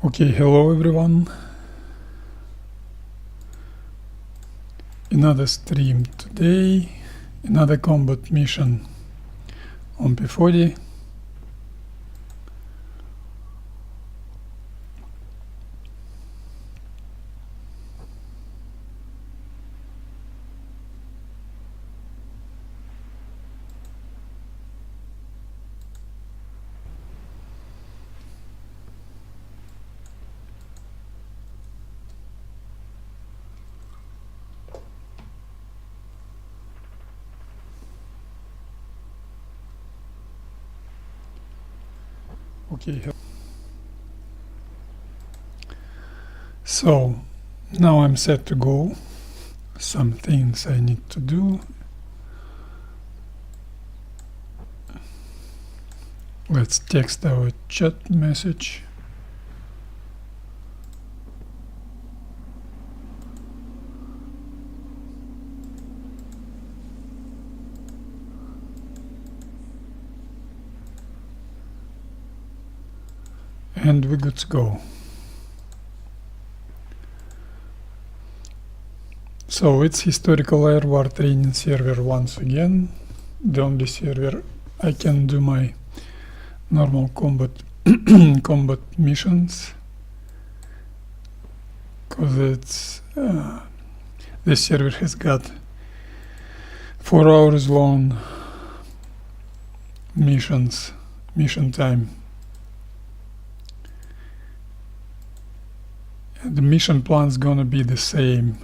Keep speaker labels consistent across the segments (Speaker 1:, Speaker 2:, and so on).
Speaker 1: Okay, hello everyone. Another stream today, another combat mission on P-40. Okay, so now I'm set to go. Some things I need to do. Let's text our chat message. And we're good to go. So it's historical air war training server once again. The only server I can do my normal combat combat missions, because it's this server has got 4 hours long mission time. And the mission plan's gonna be the same.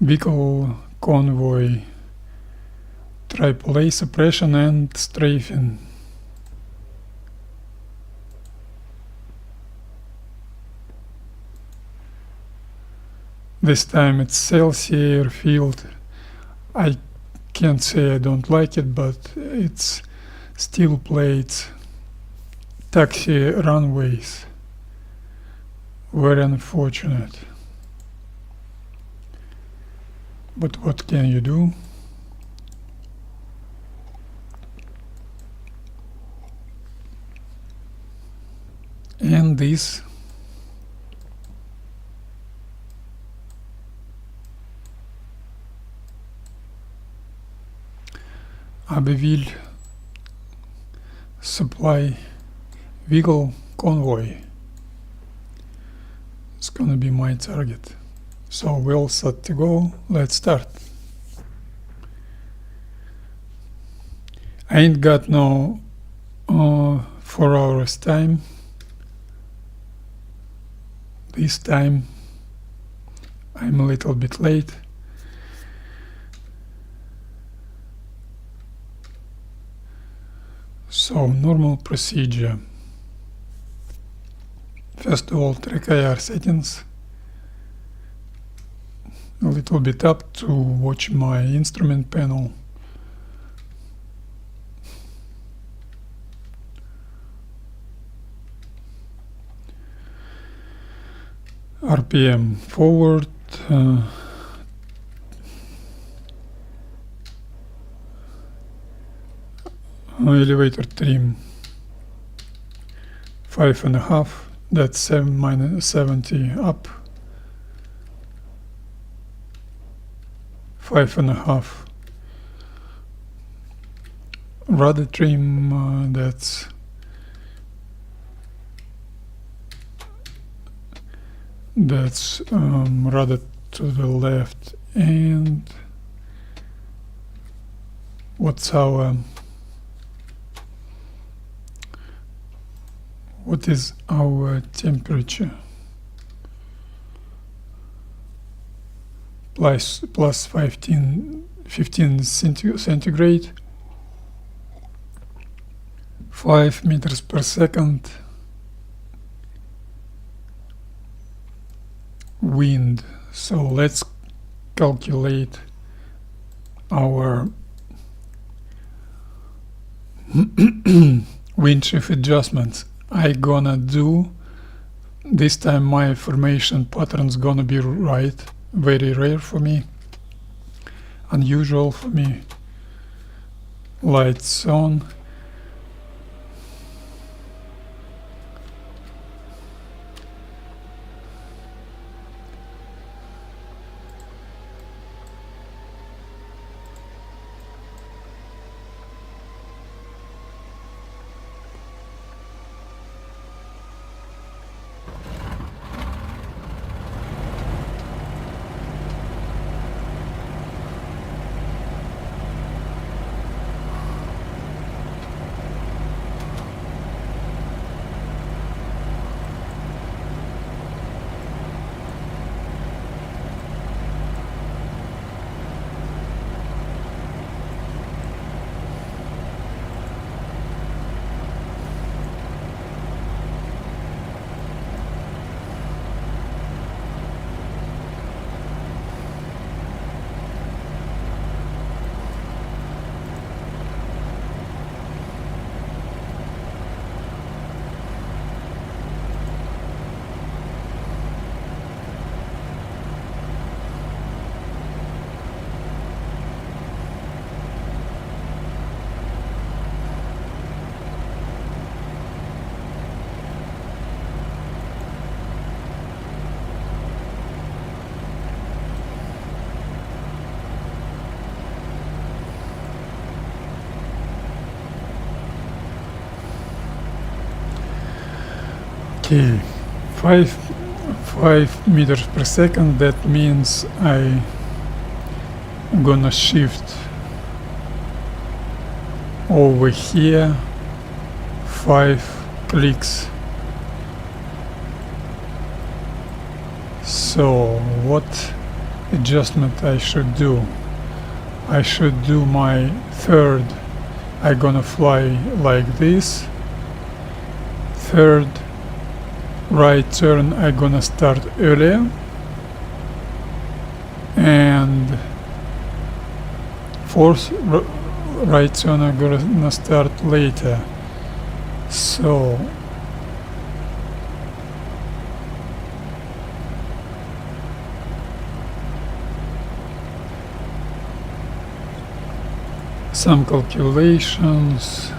Speaker 1: Vehicle convoy, AAA suppression and strafing. This time it's cells airfield. I can't say I don't like it, but it's steel plates, taxi runways. Very unfortunate. But what can you do? And this Abbeville supply vehicle convoy. It's gonna be my target. So we're all set to go. Let's start. I ain't got no 4 hours time. This time I'm a little bit late. So normal procedure. First of all, track IR settings. A little bit up to watch my instrument panel. RPM forward, elevator trim 5.5, that's 70 up, 5.5. Rudder trim, that's rudder to the left. And what is our temperature? Plus 15 centigrade, 5 meters per second. Wind. So let's calculate our wind shift adjustments. I gonna do this time my formation pattern's gonna be right, very rare for me. unusual for me. Lights on. Okay, 5 meters per second. That means I'm gonna shift over here 5 clicks. So what adjustment I should do? I should do my third. I'm gonna fly like this. Third right turn I'm gonna start earlier, and fourth right turn I'm gonna start later. So some calculations.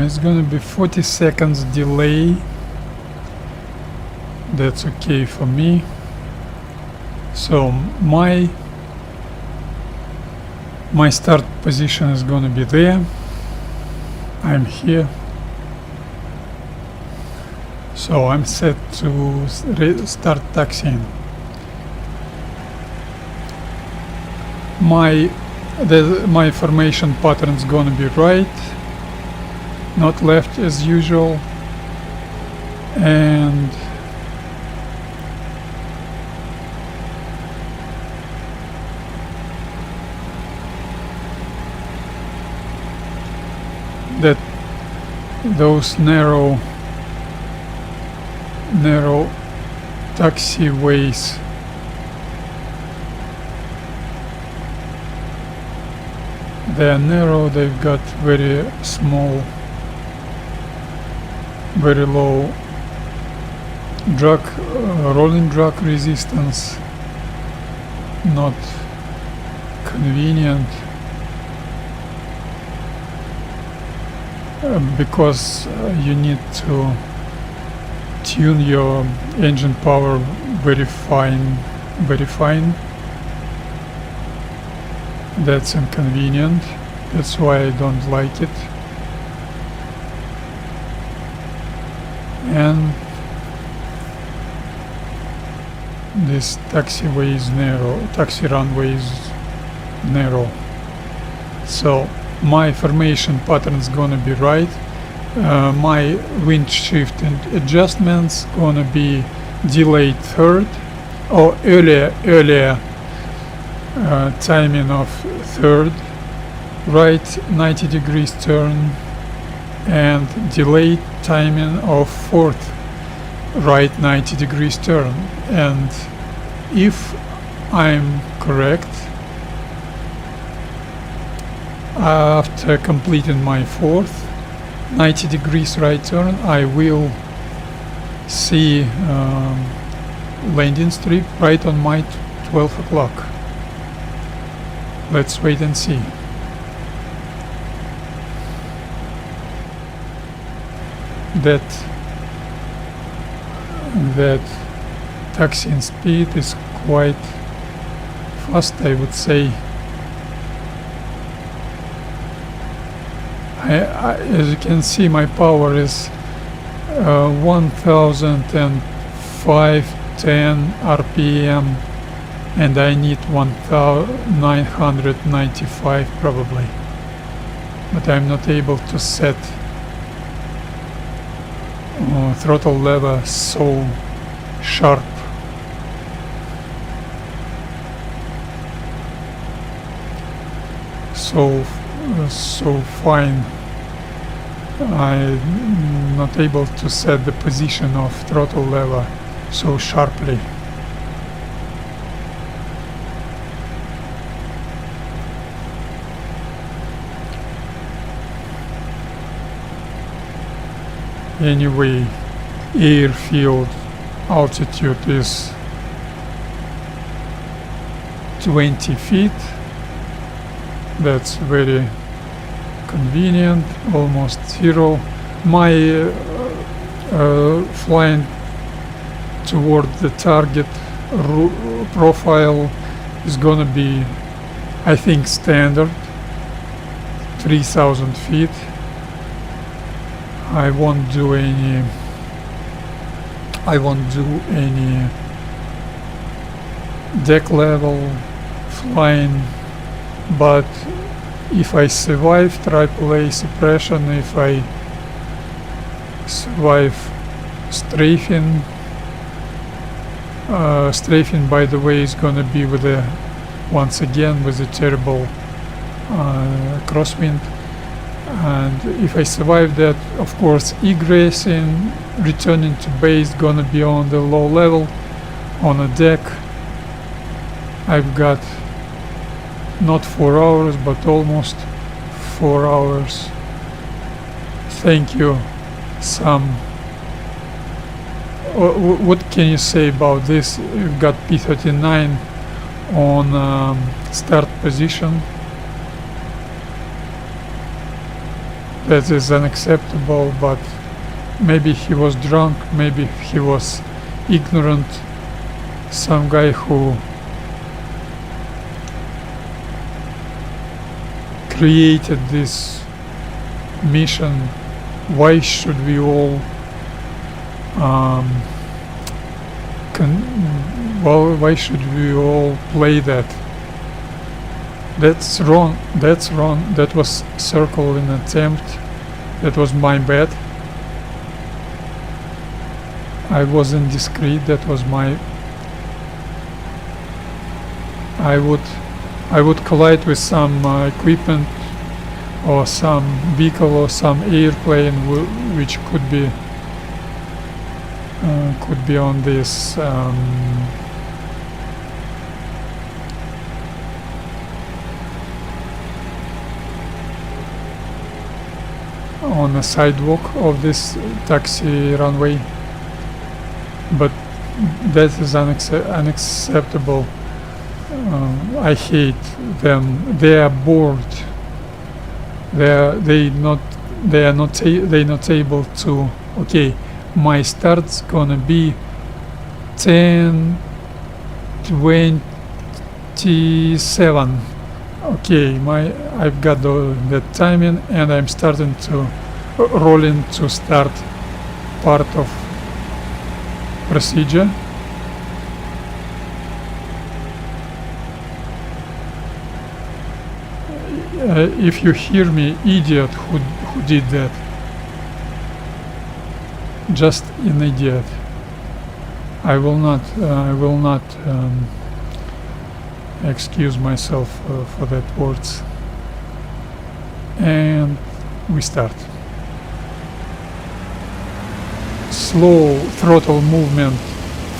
Speaker 1: It's gonna be 40 seconds delay. That's okay for me. So my start position is gonna be there. I'm here. So I'm set to start taxiing. My formation pattern is gonna be right, not left as usual, and that those narrow taxiways they're narrow, they've got very small, very low drag, rolling drag resistance, not convenient, because you need to tune your engine power very fine. That's inconvenient. That's why I don't like it. This taxiway is narrow, taxi runway is narrow. So my formation pattern is gonna be right. My wind shift and adjustments gonna be delayed third or earlier timing of third, right 90 degrees turn, and delayed timing of fourth, right 90 degrees turn. And if I'm correct, after completing my fourth 90 degrees right turn, I will see landing strip right on my 12 o'clock. Let's wait and see. That taxiing speed is quite fast, I would say. As you can see, my power is 1005-10 RPM, and I need 1995 probably, but I'm not able to set throttle lever so sharp. So fine. I'm not able to set the position of throttle lever so sharply. Anyway, airfield altitude is 20 feet. That's very convenient, almost zero. My flying toward the target profile is gonna be, I think, standard 3000 feet. I won't do any deck level flying, but if I survive AAA suppression, if I survive strafing, strafing, by the way, is gonna be with a, once again, with a terrible crosswind. And if I survive that, of course, egressing, returning to base, gonna be on the low level, on a deck. I've got not 4 hours, but almost 4 hours. Thank you, Sam. What can you say about this? You've got P-39 on start position. That is unacceptable, but maybe he was drunk, maybe he was ignorant. Some guy who created this mission. Why should we all why should we all play that? That's wrong. That's wrong. That was circle in attempt. That was my bad. I was indiscreet. That was my. I would collide with some equipment or some vehicle or some airplane which could be on this on the sidewalk of this taxi runway, but that is unacceptable. I hate them. They are bored. They not able to. Okay, my start's gonna be 10:27. Okay, I've got the timing, and I'm starting to rolling to start part of procedure. if you hear me, idiot who did that. Just an idiot. I will not excuse myself for that words. And we start. Slow throttle movement,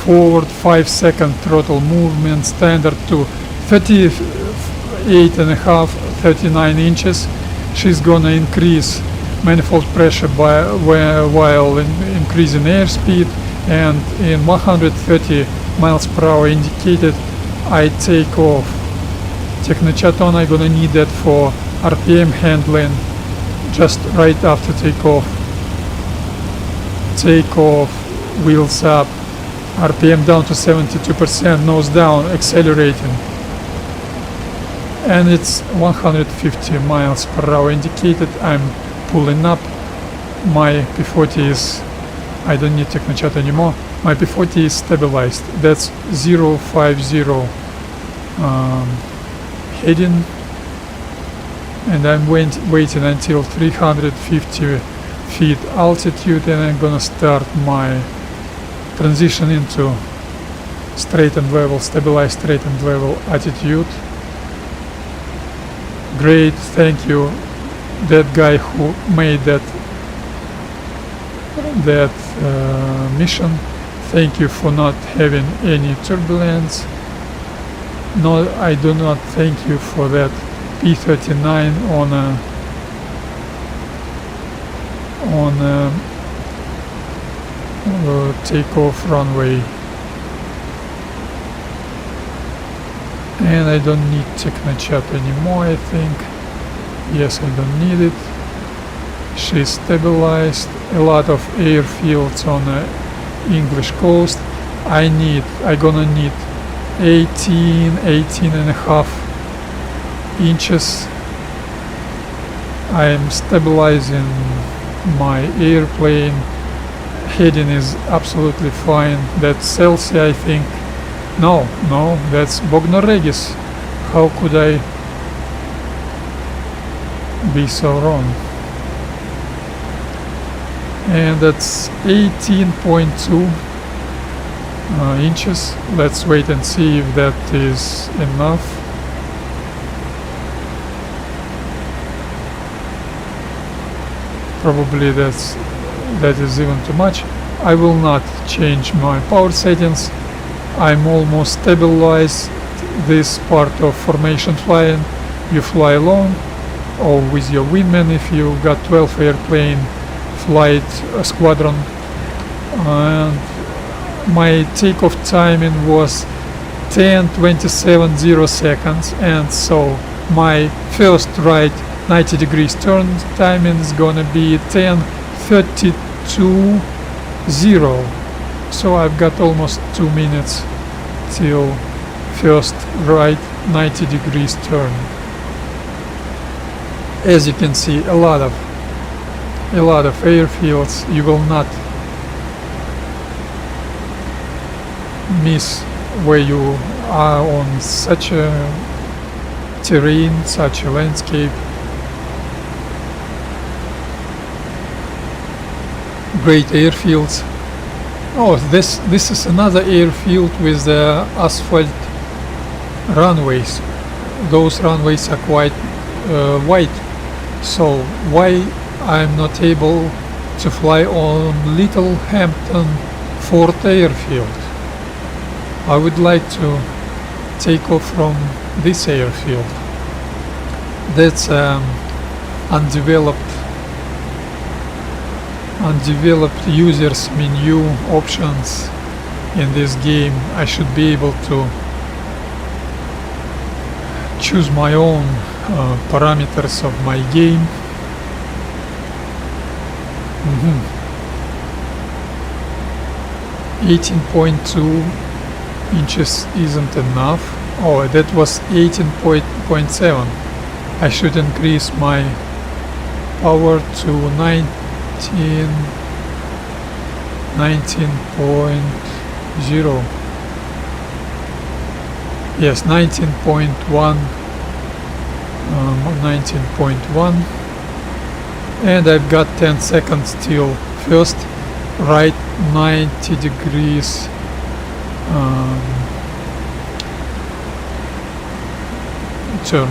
Speaker 1: forward 5-second throttle movement, standard to 38.5, 39 inches. She's gonna increase manifold pressure while increasing airspeed, and in 130 miles per hour indicated I take off. Technochaton, I'm gonna need that for RPM handling just right after takeoff. Takeoff, wheels up, RPM down to 72%, nose down, accelerating. And it's 150 miles per hour indicated. I'm pulling up. My P-40 is, I don't need Technochat anymore. My P-40 is stabilized. That's 050 heading. And I'm waiting until 350 feet altitude, and I'm gonna start my transition into straight and level, stabilized straight and level attitude. Great, thank you, that guy who made that mission. Thank you for not having any turbulence. No, I do not thank you for that P-39 on takeoff runway. And I don't need Technochat anymore, I think. Yes, I don't need it. She's stabilized. A lot of airfields on the English coast. I gonna need 18.5 inches. I'm stabilizing my airplane. Heading is absolutely fine. That's Celsius, I think. No, that's Bognoregis. How could I be so wrong? And that's 18.2 inches. Let's wait and see if that is enough. Probably that is even too much. I will not change my power settings. I'm almost stabilized this part of formation flying. You fly alone or with your wingman if you got 12 airplane flight squadron. And my takeoff timing was 10:27.0 seconds, and so my first right 90 degrees turn timing is gonna be 10:32.0. So I've got almost 2 minutes till first right 90 degrees turn. As you can see, a lot of airfields. You will not miss where you are on such a terrain, such a landscape. Great airfields. Oh, this is another airfield with the asphalt runways. Those runways are quite wide. So why I'm not able to fly on Little Hampton Fort Airfield? I would like to take off from this airfield. That's undeveloped users menu options in this game. I should be able to choose my own parameters of my game. 18.2 inches isn't enough. Oh, that was 18.7. I should increase my power to 19.0. Yes, 19.1 19.1, and I've got 10 seconds till first right 90 degrees turn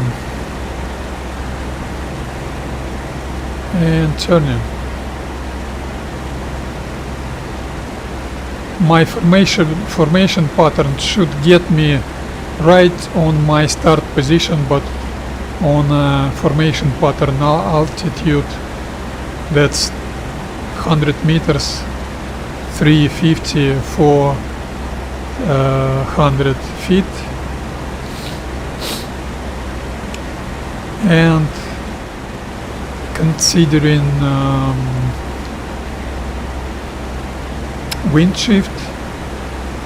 Speaker 1: and turning. My formation pattern should get me right on my start position, but on formation pattern altitude, that's 100 meters, 350, 400 feet, and considering wind shift.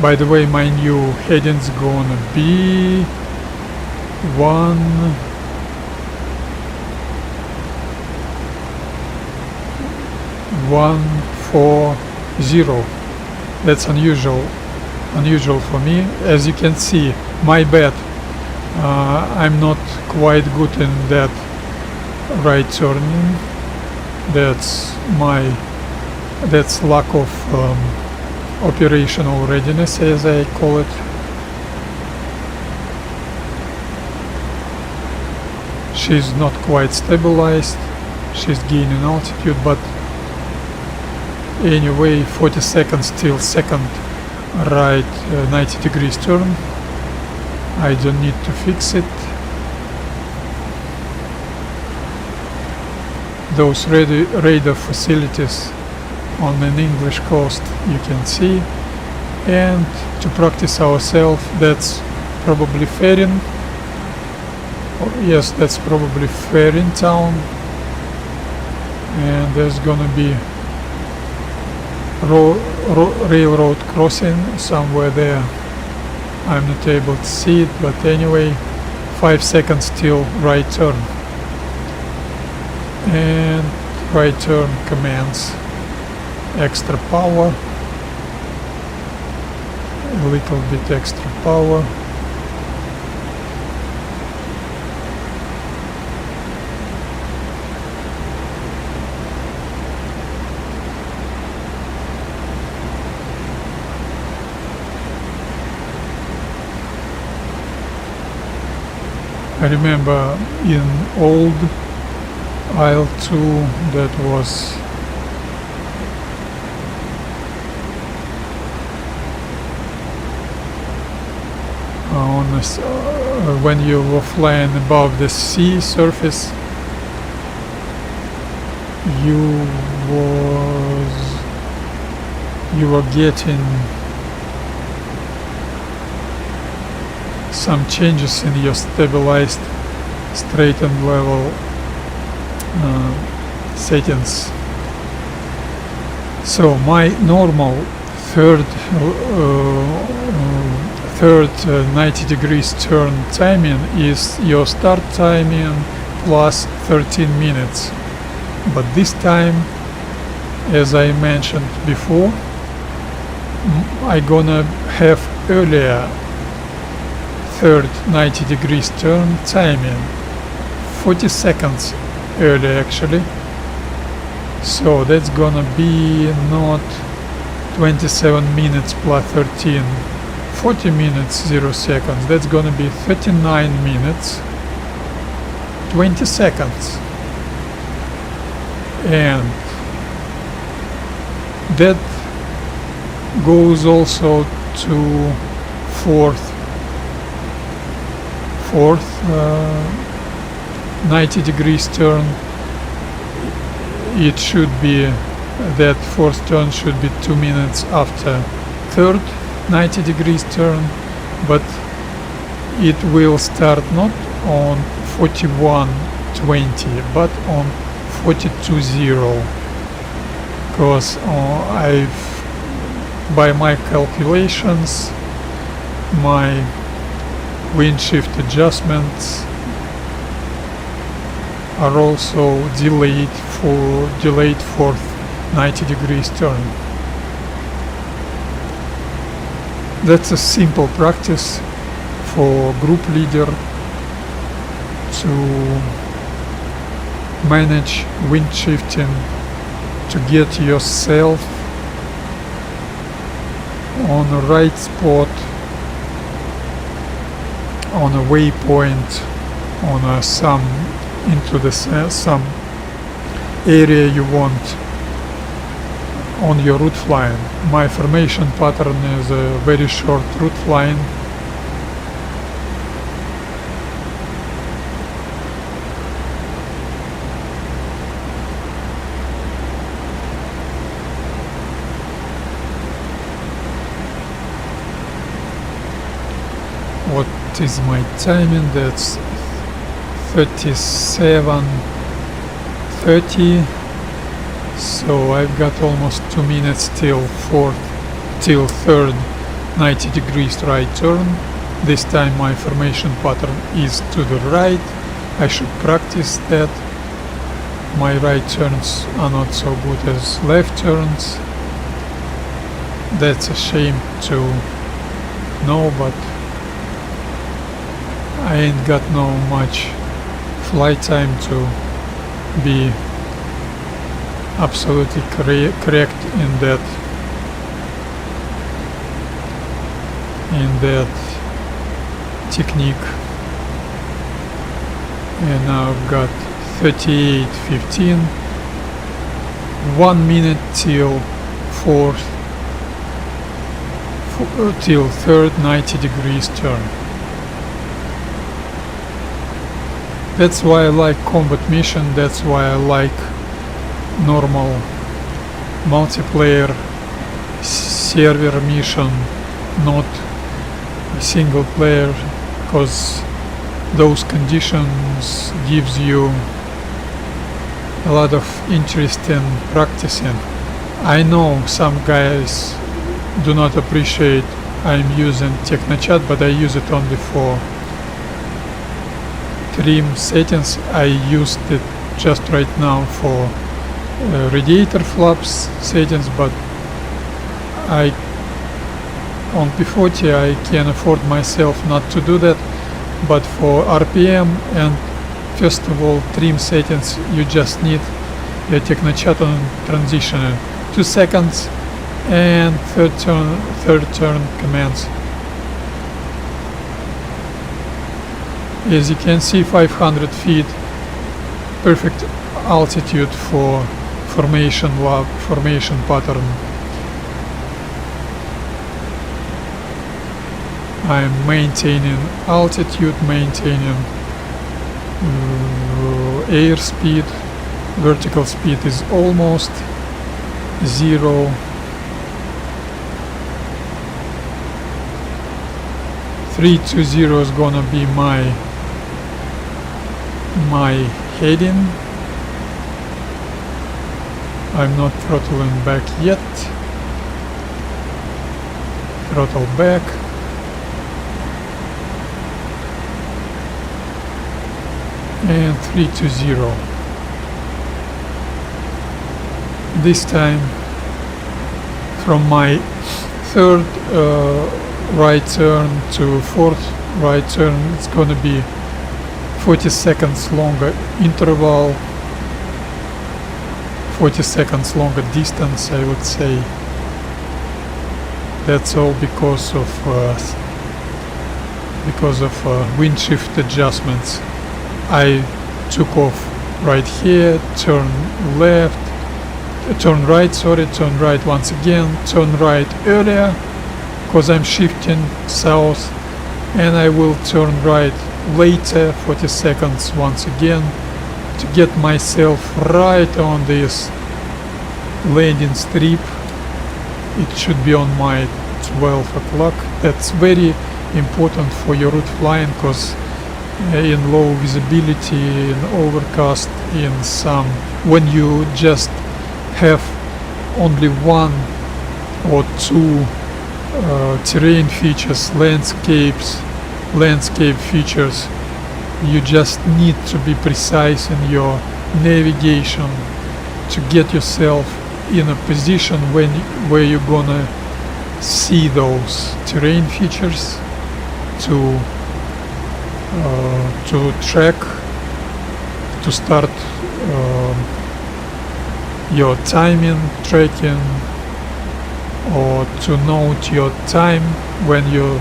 Speaker 1: By the way, my new heading's gonna be 140. That's unusual for me. As you can see, my bad. I'm not quite good in that right turning. That's lack of operational readiness, as I call it. She's not quite stabilized. She's gaining altitude, but anyway, 40 seconds till second right 90 degrees turn. I don't need to fix it. Those radar facilities on an English coast you can see, and to practice ourselves, that's probably ferrying. Oh, yes, that's probably ferrying town, and there's gonna be railroad crossing somewhere there. I'm not able to see it, but anyway, 5 seconds till right turn, and right turn commands extra power, a little bit extra power. I remember in old IL-2 that was when you were flying above the sea surface, you were getting some changes in your stabilized straight and level settings. So my normal third 90 degrees turn timing is your start timing plus 13 minutes. But this time, as I mentioned before, I gonna have earlier third 90 degrees turn timing, 40 seconds earlier actually. So that's gonna be not 27 minutes plus 13, 40 minutes 0 seconds. That's gonna be 39 minutes 20 seconds, and that goes also to fourth 90 degrees turn. It should be that fourth turn should be 2 minutes after third 90 degrees turn, but it will start not on 41:20 but on 42:0, because by my calculations, my wind shift adjustments are also delayed for 90 degrees turn. That's a simple practice for group leader to manage wind shifting, to get yourself on the right spot, on a waypoint, on some area you want on your route line. My formation pattern is a very short route line. What is my timing? That's 37:30. So I've got almost 2 minutes till third 90 degrees right turn. This time my formation pattern is to the right. I should practice that. My right turns are not so good as left turns. That's a shame to know, but I ain't got no much flight time to be absolutely correct in that technique. And now I've got 38:15, 1 minute till third 90 degrees turn. That's why I like combat mission, that's why I like normal multiplayer server mission, not single player, because those conditions gives you a lot of interest in practicing. I know some guys do not appreciate I'm using TechnoChat, but I use it only for trim settings. I used it just right now for radiator flaps settings, but on P-40 I can afford myself not to do that. But for RPM and first of all trim settings, you just need a TechnoChat on transition 2 seconds and third turn commands. As you can see, 500 feet, perfect altitude for formation pattern. I'm maintaining altitude, maintaining air speed. Vertical speed is almost 0. 320 is gonna be my heading. I'm not throttling back yet. Throttle back. And 320. This time from my third right turn to fourth right turn, it's gonna be 40 seconds longer interval, 40 seconds longer distance, I would say. That's all because of wind shift adjustments. I took off right here, turn right once again, turn right earlier because I'm shifting south, and I will turn right later, 40 seconds once again, to get myself right on this landing strip. It should be on my 12 o'clock. That's very important for your route flying, because in low visibility, in overcast, when you just have only one or two terrain features, landscape features, you just need to be precise in your navigation to get yourself in a position where you're gonna see those terrain features to track to start your timing tracking, or to note your time when you,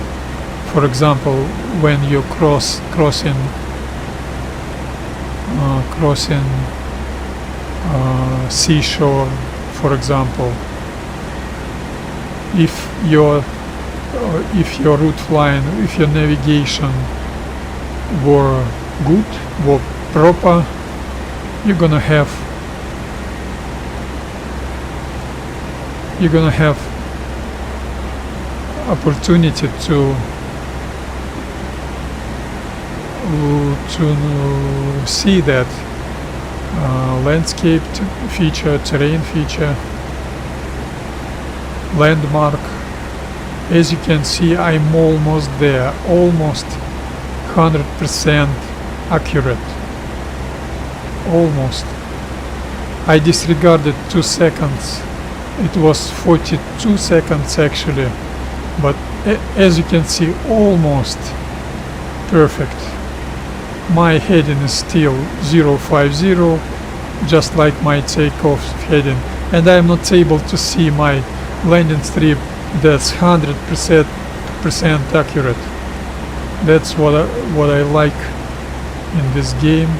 Speaker 1: for example, when you crossing seashore, for example. If your route flying, if your navigation were good, were proper, you're gonna have opportunity to see that landscape feature, terrain feature, landmark. As you can see, I'm almost there, almost 100% accurate, almost. I disregarded 2 seconds. It was 42 seconds actually, but as you can see, almost perfect. My heading is still 050, just like my takeoff heading, and I'm not able to see my landing strip. That's 100% accurate. That's what I like in this game.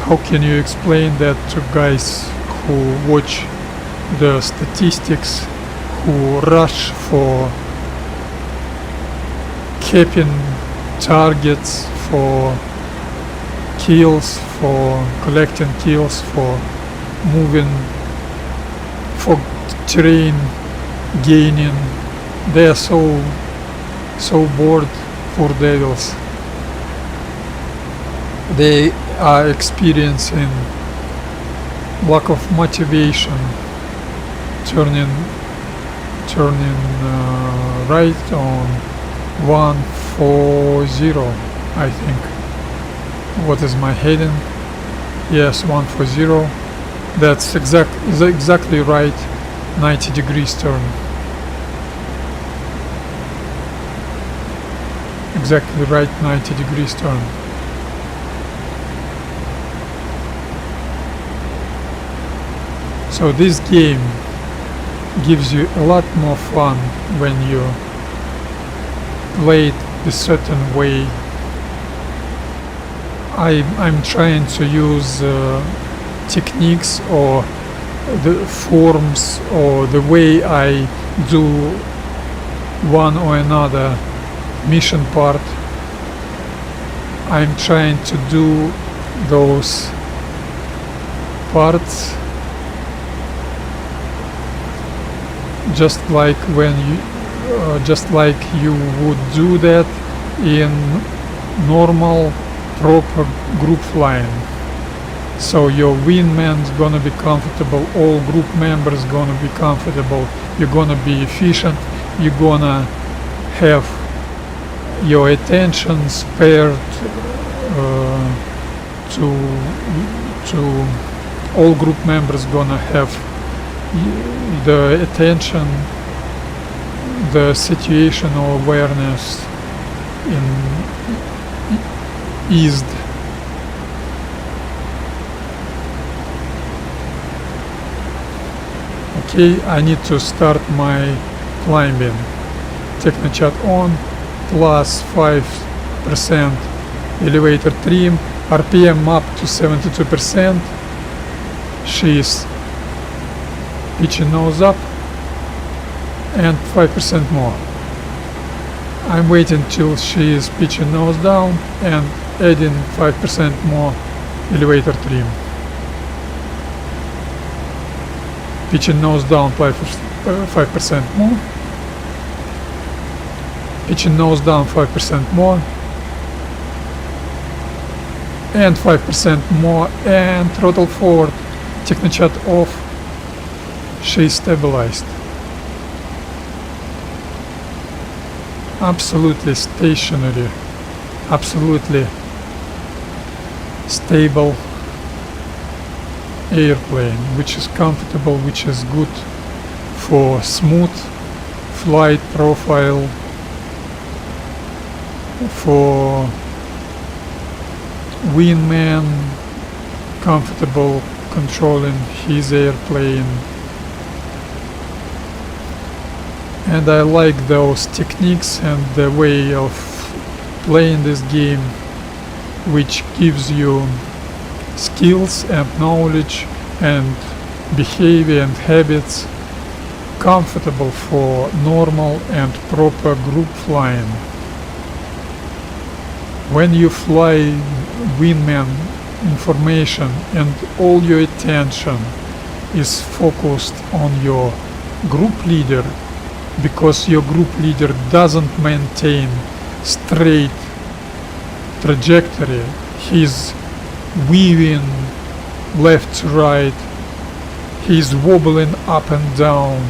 Speaker 1: How can you explain that to guys who watch the statistics, who rush for capping targets, for kills, for collecting kills, for moving, for terrain gaining? They are so bored, poor devils. They are experiencing lack of motivation, turning right on 140, I think. What is my heading? Yes, 140. That's exactly right. 90 degrees turn. Exactly right, 90 degrees turn. So this game gives you a lot more fun when you play it a certain way. I'm trying to use techniques or the forms or the way I do one or another mission part. I'm trying to do those parts just like you would do that in normal proper group flying. So your wingman's gonna be comfortable, all group members gonna be comfortable, you're gonna be efficient, you're gonna have your attention spared to all group members gonna have the attention, the situational awareness eased. Okay, I need to start my climbing. Technochat on, plus 5% elevator trim, RPM up to 72%. She's pitching nose up and 5% more. I'm waiting till she is pitching nose down and adding 5% more elevator trim. Pitching nose down 5% more. Pitching nose down 5% more. And 5% more, and throttle forward. Technochat off. She's stabilized. Absolutely stationary, absolutely stable airplane, which is comfortable, which is good for smooth flight profile, for wingman, comfortable controlling his airplane. And I like those techniques and the way of playing this game, which gives you skills and knowledge and behavior and habits comfortable for normal and proper group flying. When you fly wingman information and all your attention is focused on your group leader, because your group leader doesn't maintain straight trajectory, he's weaving left to right, he's wobbling up and down.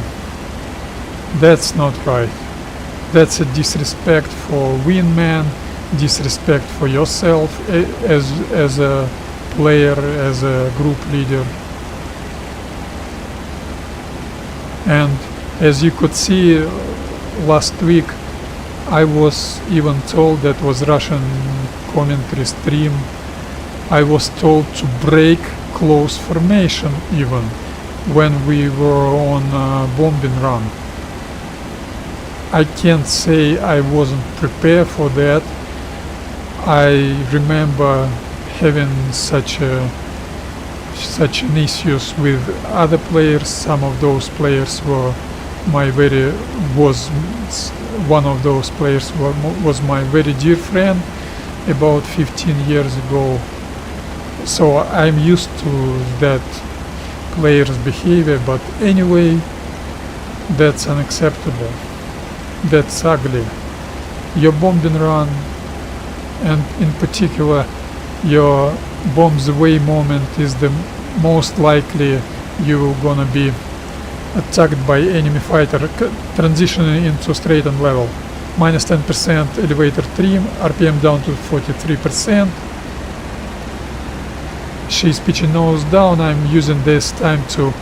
Speaker 1: That's not right. That's a disrespect for wingman, disrespect for yourself as a player, as a group leader. And as you could see last week, I was even told, that was Russian commentary stream, I was told to break close formation even when we were on a bombing run. I can't say I wasn't prepared for that. I remember having such an issues with other players. Some of those players were one of those players was my very dear friend about 15 years ago. So I'm used to that player's behavior, but anyway, that's unacceptable. That's ugly. Your bombing run, and in particular your bombs away moment, is the most likely you're gonna be attacked by enemy fighter, transitioning into straight and level. Minus 10% elevator trim, RPM down to 43%. She's pitching nose down. I'm using this time to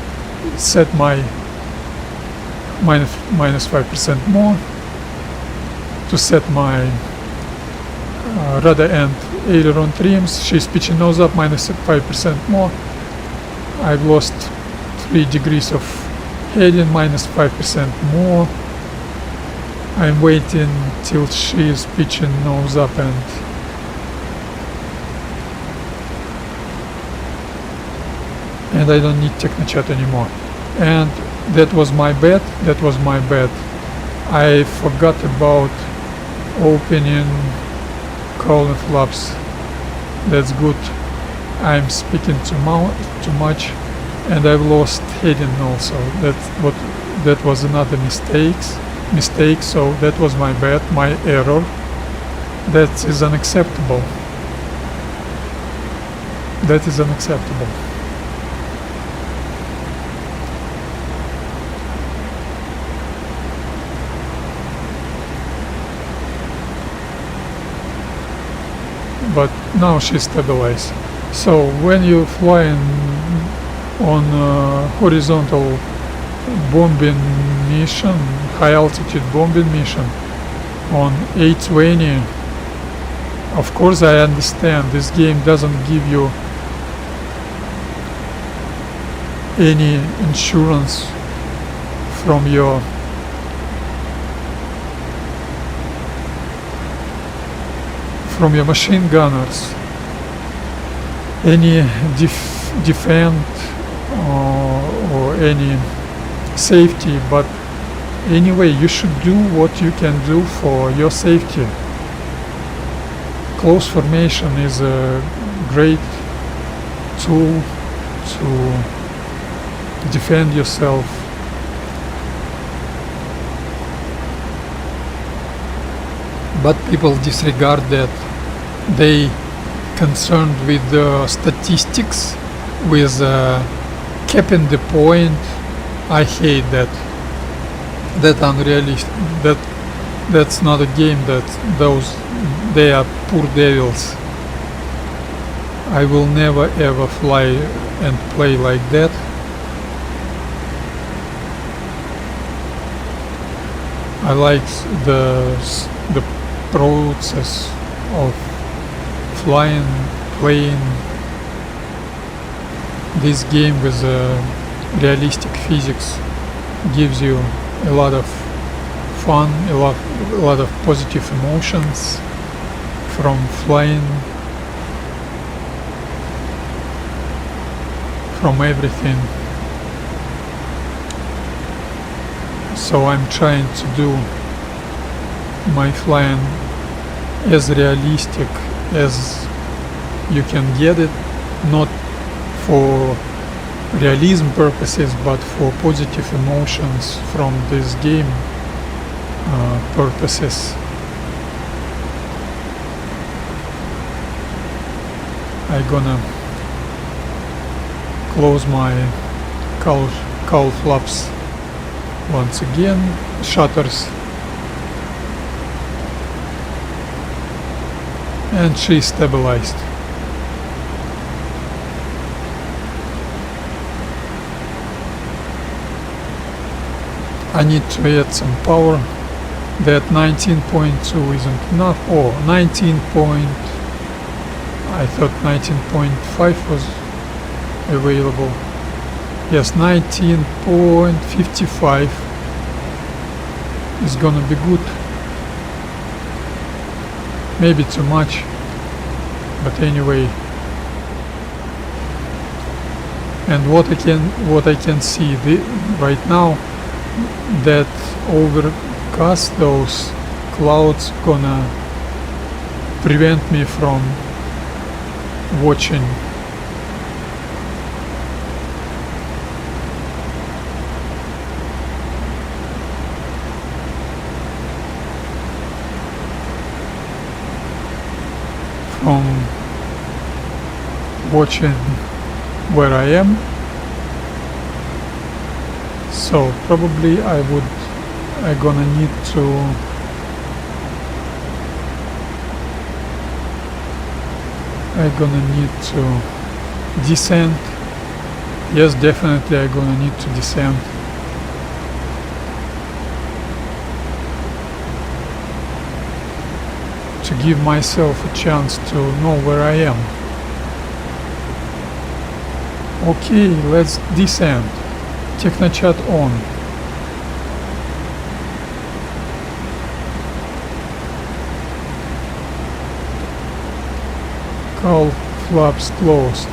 Speaker 1: set my minus 5% more, to set my rudder and aileron trims. She's pitching nose up, minus 5% more. I've lost 3 degrees of heading, minus 5% more. I'm waiting till she's pitching nose up, and I don't need Technochat anymore. And that was my bad. I forgot about opening column flaps. That's good. I'm speaking too much, and I've lost heading also. That was another mistake. So that was my bad, my error. That is unacceptable. But now she's stabilized. So when you're flying on a horizontal bombing mission, high altitude bombing mission on A20, of course I understand this game doesn't give you any insurance from your machine gunners, any defend or any safety, but anyway, you should do what you can do for your safety. Close formation is a great tool to defend yourself. But people disregard that. They concerned with the statistics, with capping the point. I hate that. That unrealistic. That's not a game. They are poor devils. I will never ever fly and play like that. I like the process of flying playing this game with realistic physics gives you a lot of fun, a lot of positive emotions from flying, from everything. So I'm trying to do my flying as realistic as you can get it, not for realism purposes but for positive emotions from this game purposes. I'm gonna close my cowl flaps once again, shutters, and she's stabilized. I need to add some power. That 19.2 isn't enough. Oh, 19 point, I thought 19.5 was available. Yes, 19.55 is gonna be good. Maybe too much, but anyway. And what I can see right now, that overcast, those clouds gonna prevent me from watching where I am. So probably I'm gonna need to descend. Yes, definitely I'm gonna need to descend. To give myself a chance to know where I am. Okay, let's descend. Technochat on. Cowl flaps closed.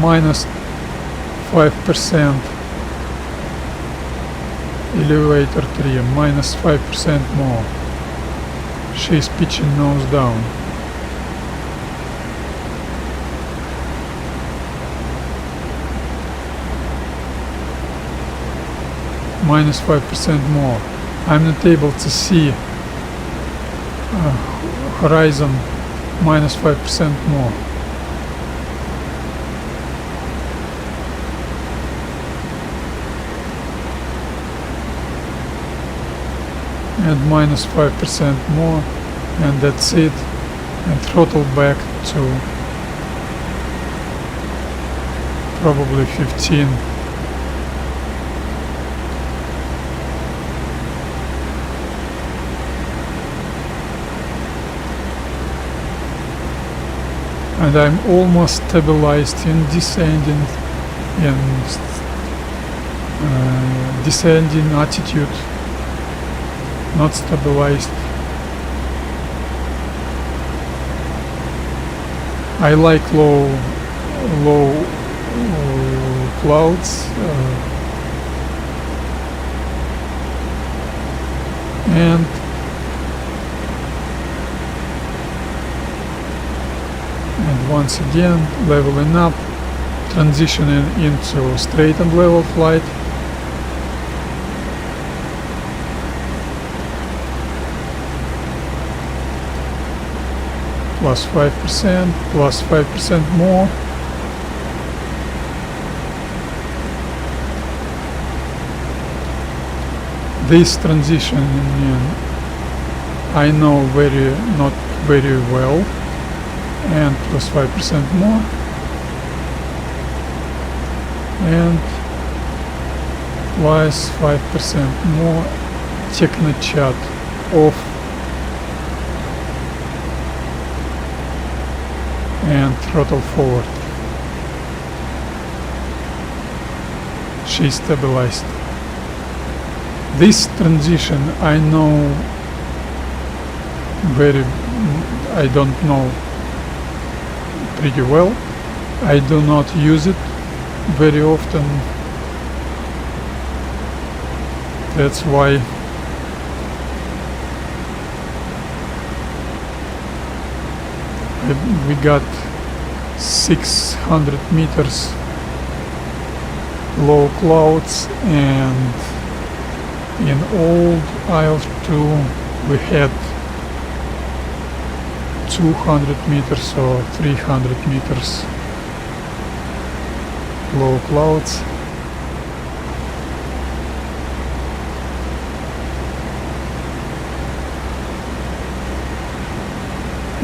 Speaker 1: Minus 5%. Elevator 3, minus 5% more. She's pitching nose down. Minus 5% more. I'm not able to see horizon. Minus 5% more. And minus 5% more, and that's it. And throttle back to probably 15. And I'm almost stabilized in descending attitude, not stabilized. I like low clouds and once again leveling up, transitioning into straight and level flight. Plus 5%, plus 5% more. This transition I know not very well. And plus 5% more, and plus 5% more. Technochat off. and throttle forward. She's stabilized. This transition I don't know pretty well. I do not use it very often. That's why we got 600 meters low clouds, and in old IL-2 we had 200 meters or 300 meters low clouds.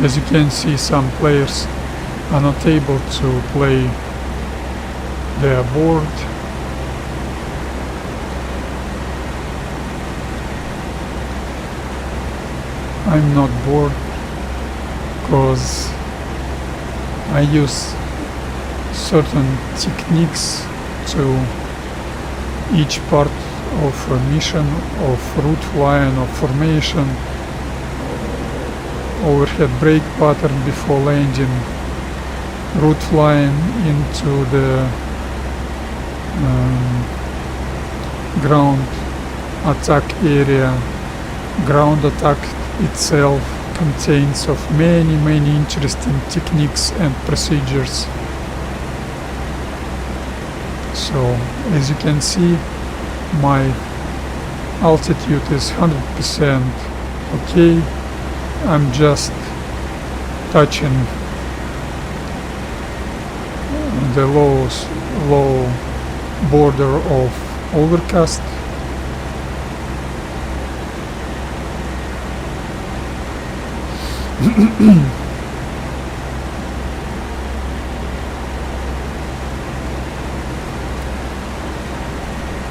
Speaker 1: As you can see, some players are not able to play their board. I'm not bored because I use certain techniques to each part of a mission, of route flying, of formation, overhead brake pattern before landing, route flying into the ground attack area. Ground attack itself contains of many interesting techniques and procedures. So as you can see, my altitude is 100% okay. I'm just touching the low border of overcast.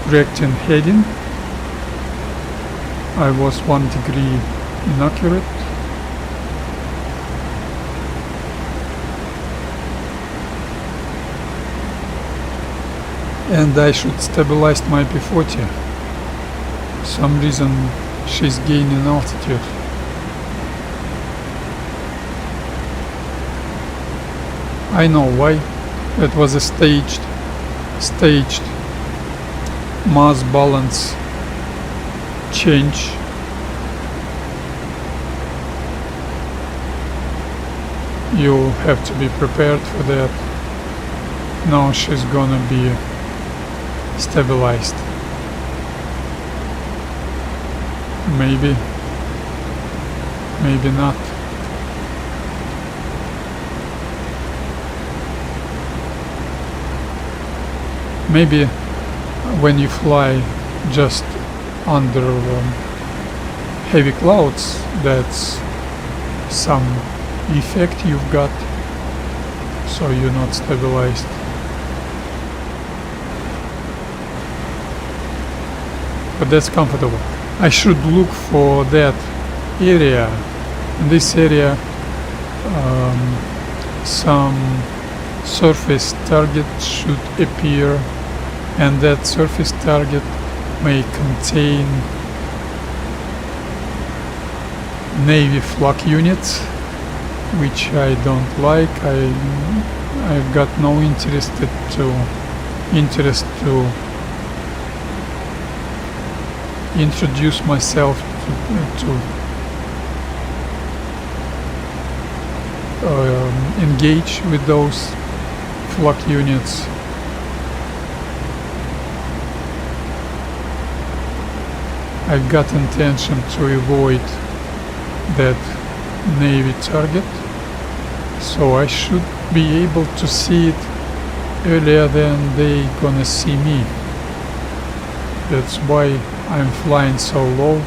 Speaker 1: Correcting heading. I was 1 degree inaccurate. And I should stabilize my P-40. Some reason she's gaining altitude. I know why. It was a staged mass balance change. You have to be prepared for that. Now she's gonna be stabilized. Maybe not. Maybe when you fly just under heavy clouds, that's some effect you've got, so you're not stabilized. But that's comfortable. I should look for that area. In this area, some surface target should appear, and that surface target may contain Navy flak units, which I don't like. I've got no interest to introduce myself to engage with those flak units. I've got intention to avoid that Navy target, so I should be able to see it earlier than they gonna see me. That's why I'm flying so low.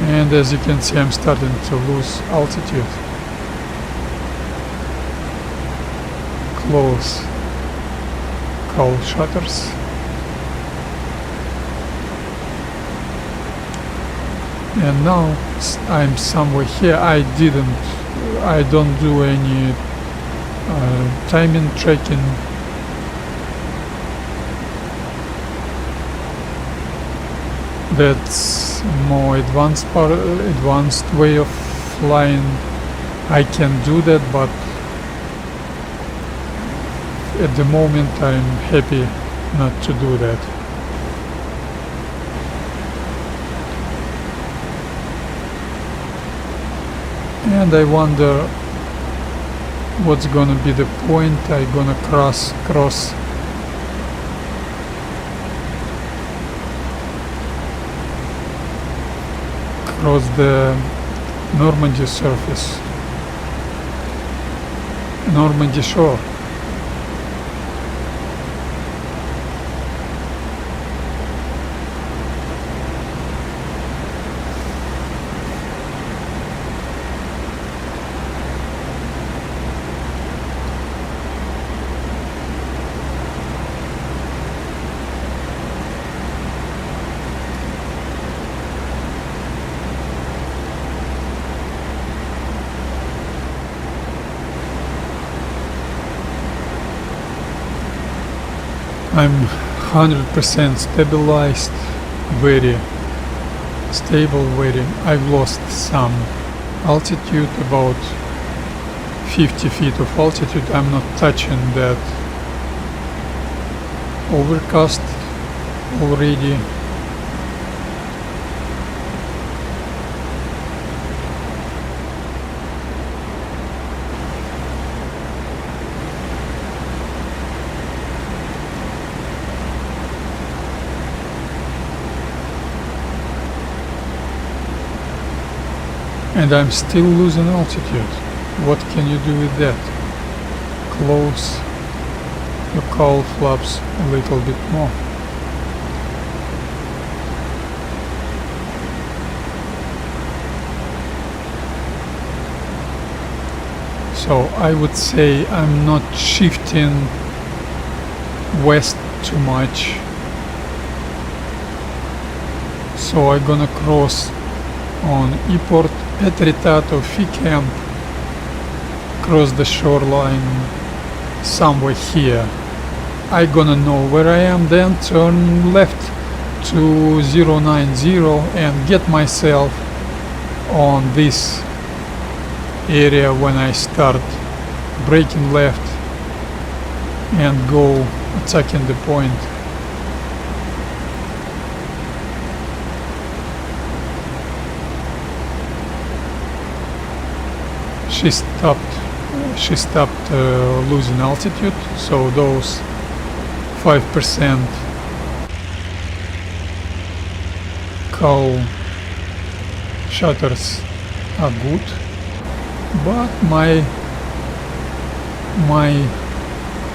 Speaker 1: And as you can see, I'm starting to lose altitude. Close cowl shutters. and now I'm somewhere here. I don't do any timing tracking. That's more advanced way of flying. I can do that, but at the moment I'm happy not to do that. And I wonder what's gonna be the point I'm gonna cross the Normandy surface, Normandy shore. I'm 100% stabilized, very stable, I've lost some altitude, about 50 feet of altitude. I'm not touching that overcast already. And I'm still losing altitude. What can you do with that? Close your cowl flaps a little bit more. So I would say I'm not shifting west too much. So I'm gonna cross on E-port Petritato Fi Camp, cross the shoreline somewhere here. I gonna know where I am, then turn left to 090 and get myself on this area when I start breaking left and go attacking the point. She stopped losing altitude, so those 5% cowl shutters are good, but my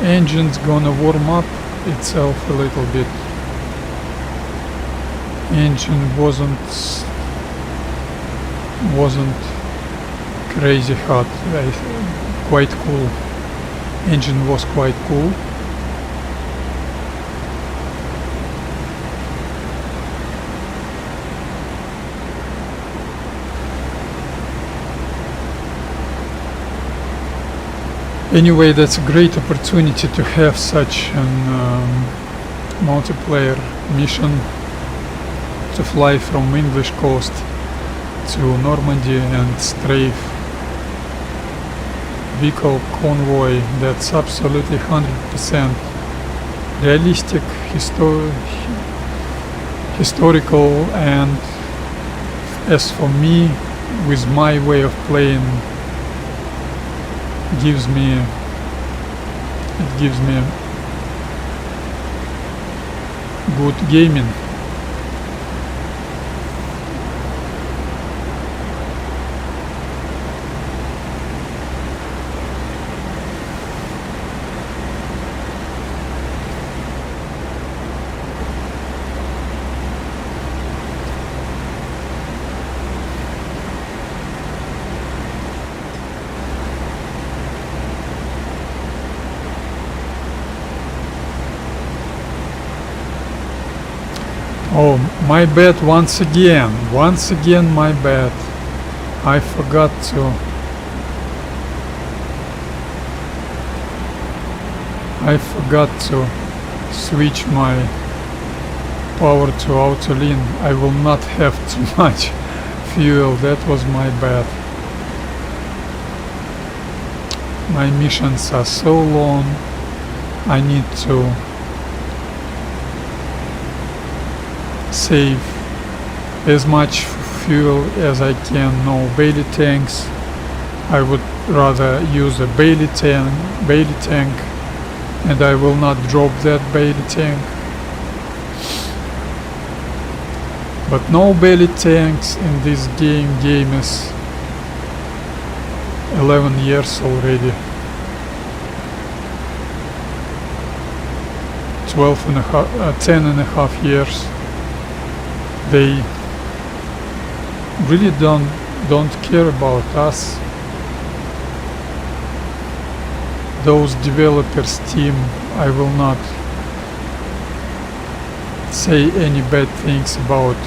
Speaker 1: engine's gonna warm up itself a little bit. Engine wasn't crazy hot, quite cool. Engine was quite cool. Anyway, that's a great opportunity to have such an multiplayer mission, to fly from English coast to Normandy and strafe vehicle convoy. That's absolutely 100% realistic, historical, and as for me, with my way of playing, it gives me good gaming. Oh, my bad once again. Once again, my bad. I forgot to. I forgot to switch my power to auto lean. I will not have too much fuel. That was my bad. My missions are so long. I need to save as much fuel as I can. No Bailey tanks. I would rather use a Bailey tank, and I will not drop that Bailey tank. But no Bailey tanks in this game. Game is 11 years already. 10 and a half years. They really don't care about us. Those developers team, I will not say any bad things about.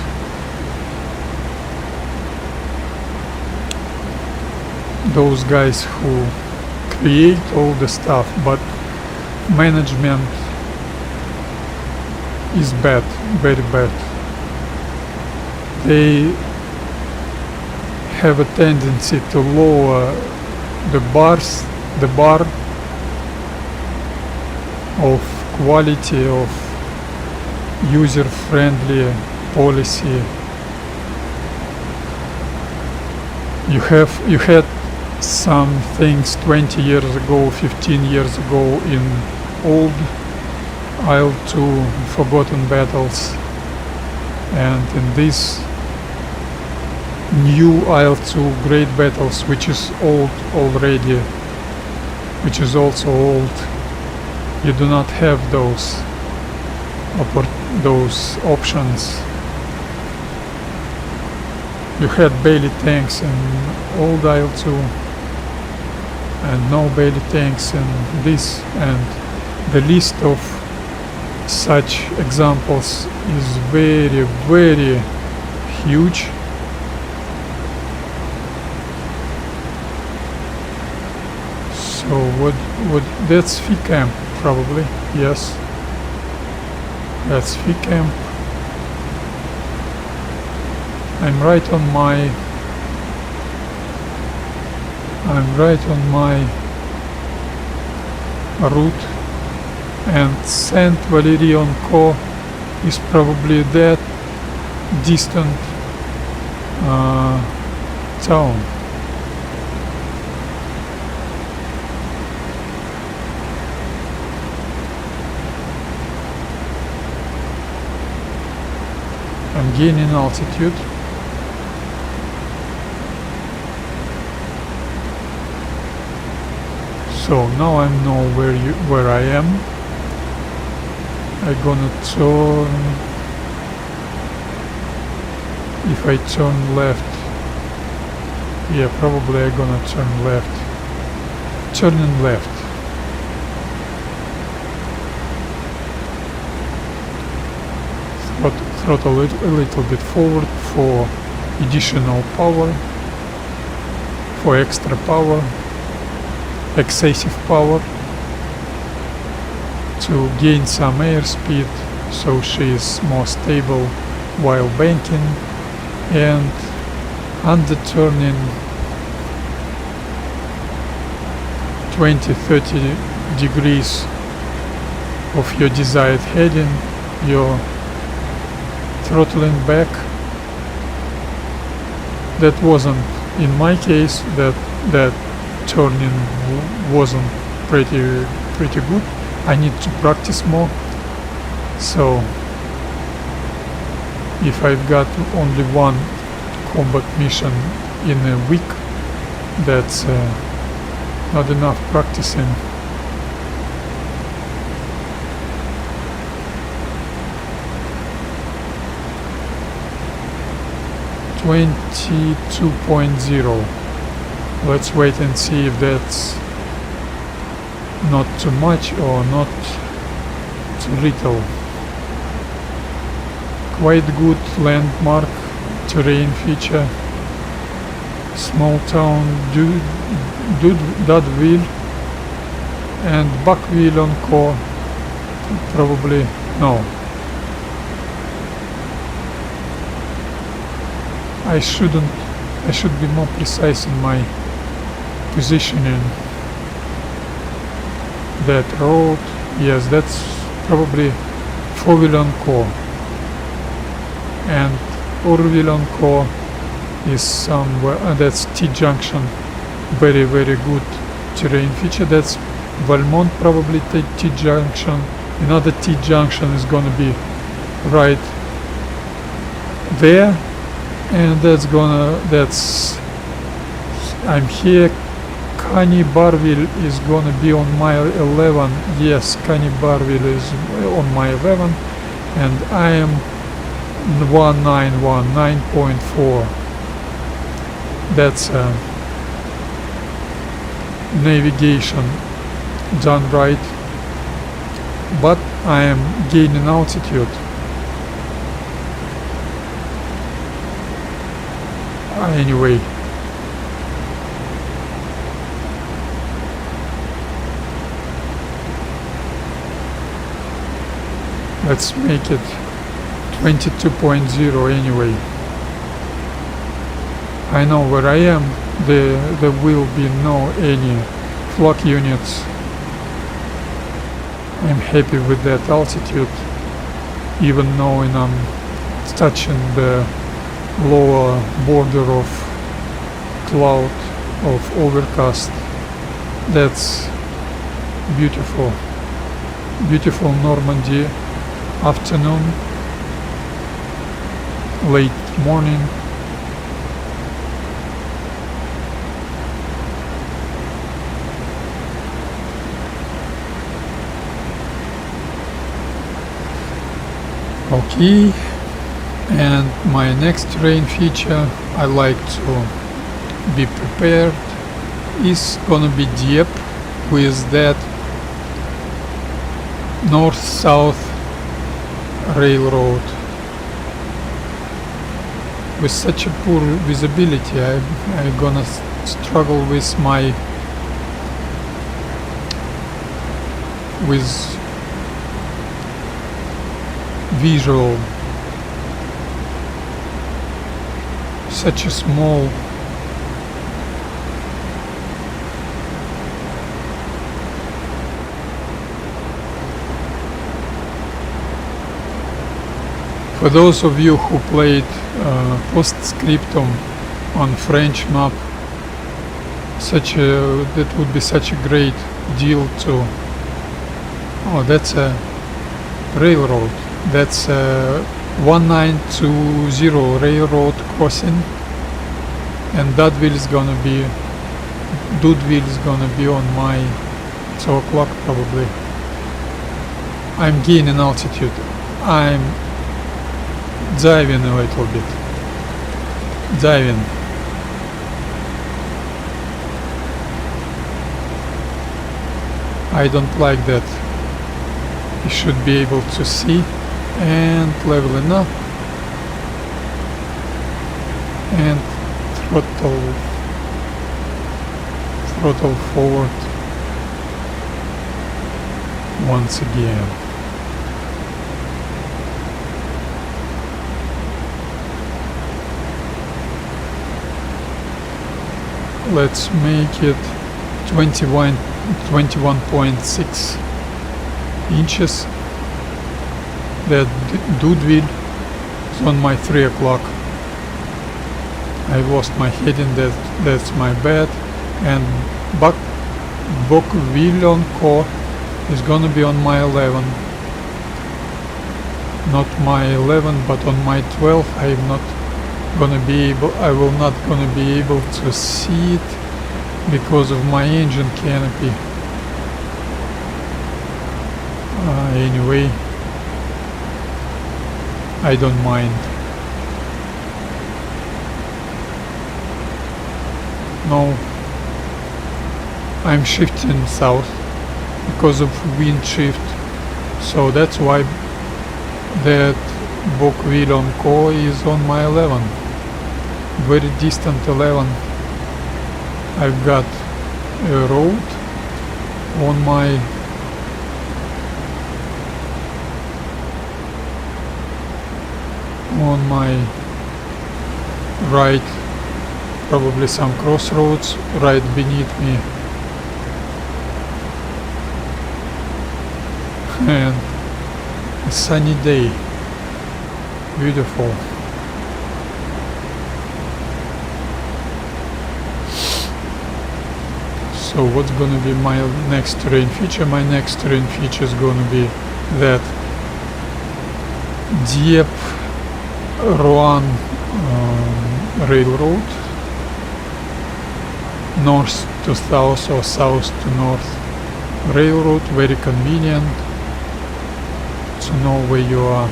Speaker 1: Those guys who create all the stuff, but management is bad, very bad. They have a tendency to lower the bar of quality of user-friendly policy. You had some things 20 years ago, 15 years ago in old IL-2 Forgotten Battles, and in this new IL-2 Great Battles, which is old already, which is also old, you do not have those options. You had Bailey tanks in old IL-2 and no Bailey tanks in this, and the list of such examples is very, very huge. So what that's Phi camp probably, yes. That's Phi camp. I'm right on my route, and Saint Valerian Co is probably that distant town. I'm gaining altitude. So now I know where I am. I'm gonna turn. If I turn left, yeah, probably I'm gonna turn left. Turning left. Throttle it a little bit forward for additional power, for extra power, excessive power, to gain some airspeed, so she is more stable while banking, and under turning 20-30 degrees of your desired heading, you're throttling back. That wasn't, in my case, that turning wasn't pretty good. I need to practice more. So if I've got only one combat mission in a week, that's not enough practicing. .2.0. Let's wait and see if that's not too much or not too little. quite good landmark terrain feature. Small town Dudville and Buckville on core. Probably no. I should be more precise in my positioning. That road, yes, that's probably Fauville on core. And Orville on core is somewhere, that's T-junction, very good terrain feature. That's Valmont, probably T-junction. Another T-junction is gonna be right there, and I'm here. Canny Barville is gonna be on mile 11. Yes, Canny Barville is on mile 11, and I am 1919.4. That's navigation done right, but I am gaining altitude. Anyway, let's make it 22.0 anyway. I know where I am. There will be no any flock units. I'm happy with that altitude, even knowing I'm touching the lower border of cloud, of overcast. That's beautiful. Beautiful Normandy afternoon, late morning. Okay, and my next terrain feature I like to be prepared is gonna be Dieppe with that north-south railroad. With such a poor visibility, I'm gonna struggle with visual. Such a small for those of you who played Postscriptum on French map, that would be such a great deal to. Oh, that's a railroad. That's a 1920 railroad crossing, and Dudville is gonna be on my 2 o'clock probably. I'm gaining altitude. I'm diving a little bit. I don't like that. You should be able to see, and leveling up, and throttle forward once again. Let's make it 21.6 inches. That Dudville is on my 3 o'clock. I lost my heading, that's my bad. And Buckville on core is gonna be on my 11. Not my 11, but on my 12. I will not gonna be able to see it because of my engine canopy. Anyway, I don't mind. No, I'm shifting south because of wind shift, so that's why that Bokvilonko is on my 11. Very distant 11. I've got a road on my right, probably some crossroads right beneath me, and a sunny day, beautiful. So what's gonna be my next terrain feature? My next terrain feature is gonna be that Dieppe Rouen railroad, north to south or south to north railroad, very convenient to know where you are.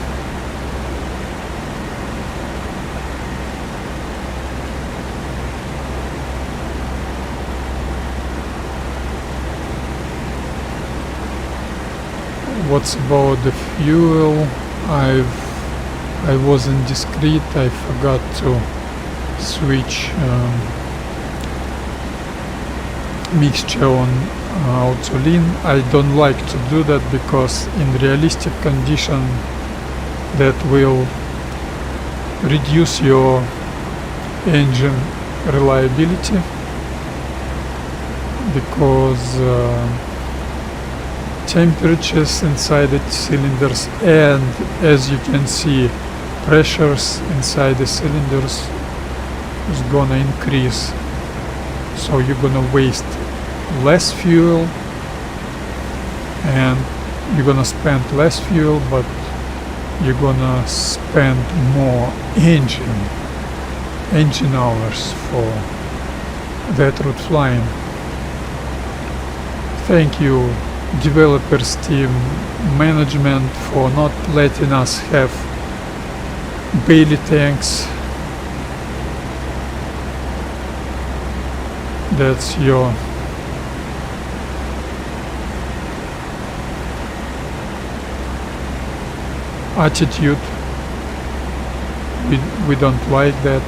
Speaker 1: What's about the fuel? I wasn't discreet. I forgot to switch mixture on autolean. I don't like to do that because in realistic condition that will reduce your engine reliability, because temperatures inside the cylinders and, as you can see, pressures inside the cylinders is gonna increase, so you're gonna waste less fuel and you're gonna spend less fuel, but you're gonna spend more engine hours for that route flying. Thank you, developers team, management, for not letting us have Bailey tanks. That's your attitude. We don't like that.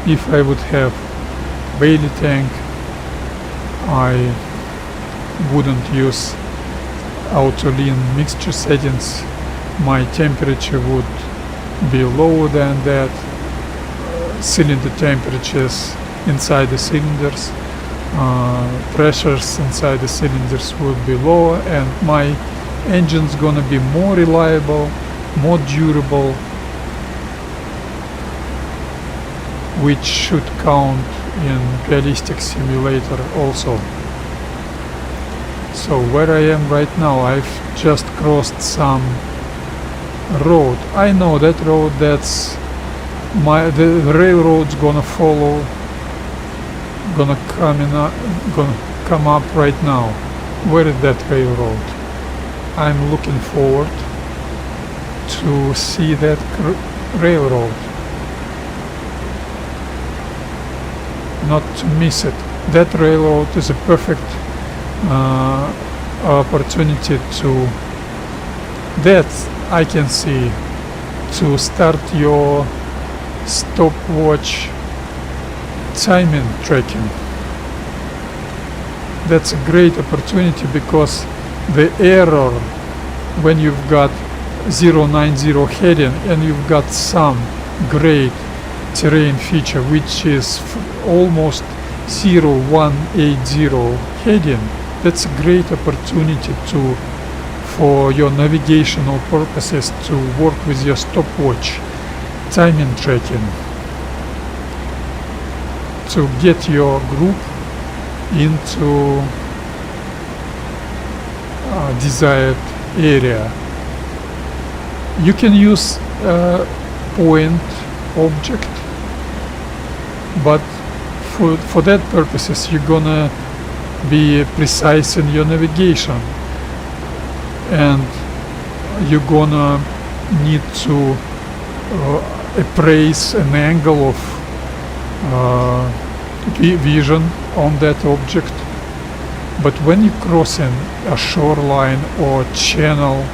Speaker 1: If I would have Bailey tank, I wouldn't use auto-lean mixture settings. My temperature would be lower than that. Cylinder temperatures inside the cylinders, pressures inside the cylinders would be lower, and my engine's gonna be more reliable, more durable, which should count in realistic simulator also. So where I am right now, I've just crossed some road. I know that road, that's the railroad's gonna follow, gonna come up right now. Where is that railroad? I'm looking forward to see that railroad, not to miss it. That railroad is a perfect opportunity to, that I can see, to start your stopwatch timing tracking. That's a great opportunity, because the error when you've got 090 heading and you've got some great terrain feature which is almost 0180 heading, that's a great opportunity for your navigational purposes to work with your stopwatch timing tracking, to get your group into desired area. You can use point object, but for that purposes you're gonna be precise in your navigation, and you're gonna need to appraise an angle of vision on that object But when you're crossing a shoreline or channel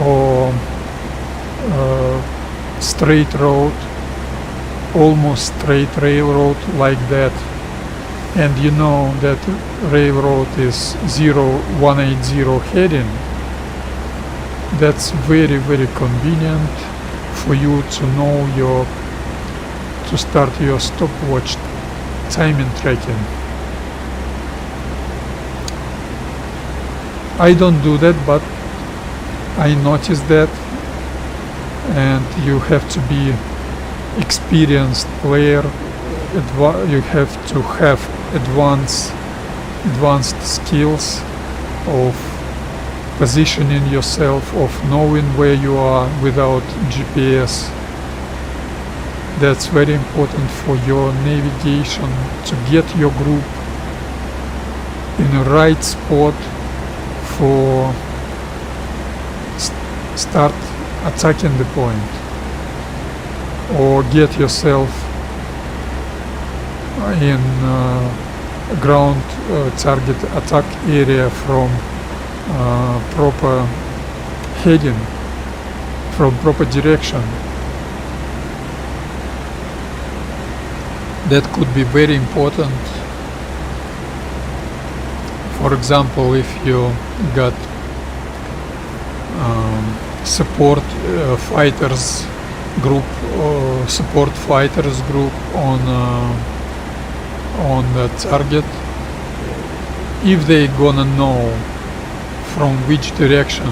Speaker 1: or straight road, almost straight railroad like that, and you know that railroad is 0180 heading, that's very, very convenient for you to know to start your stopwatch timing tracking. I don't do that, but I noticed that, and you have to be experienced player. You have to have advanced skills of positioning yourself, of knowing where you are without GPS. That's very important for your navigation, to get your group in the right spot for start attacking the point, or get yourself in ground target attack area from proper heading, from proper direction. That could be very important. For example, if you got support fighters group or support fighters group on the target, if they gonna know from which direction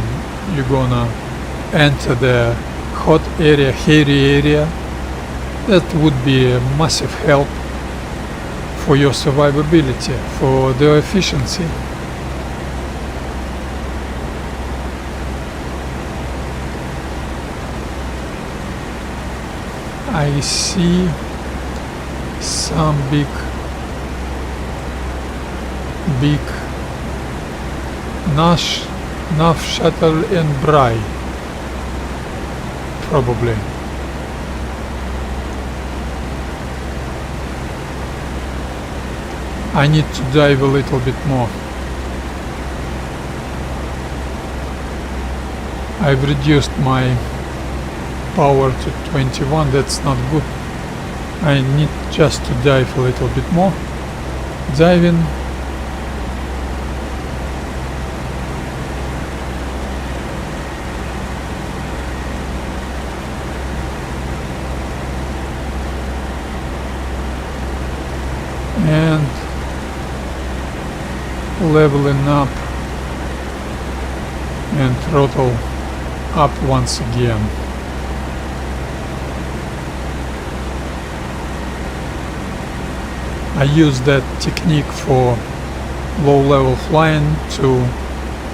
Speaker 1: you're gonna enter the hot area, hairy area, that would be a massive help for your survivability, for the efficiency. I see some big nav shuttle and Bry, probably. I need to dive a little bit more. I've reduced my power to 21, that's not good. I need just to dive a little bit more. Diving. And leveling up and throttle up once again. I use that technique for low-level flying to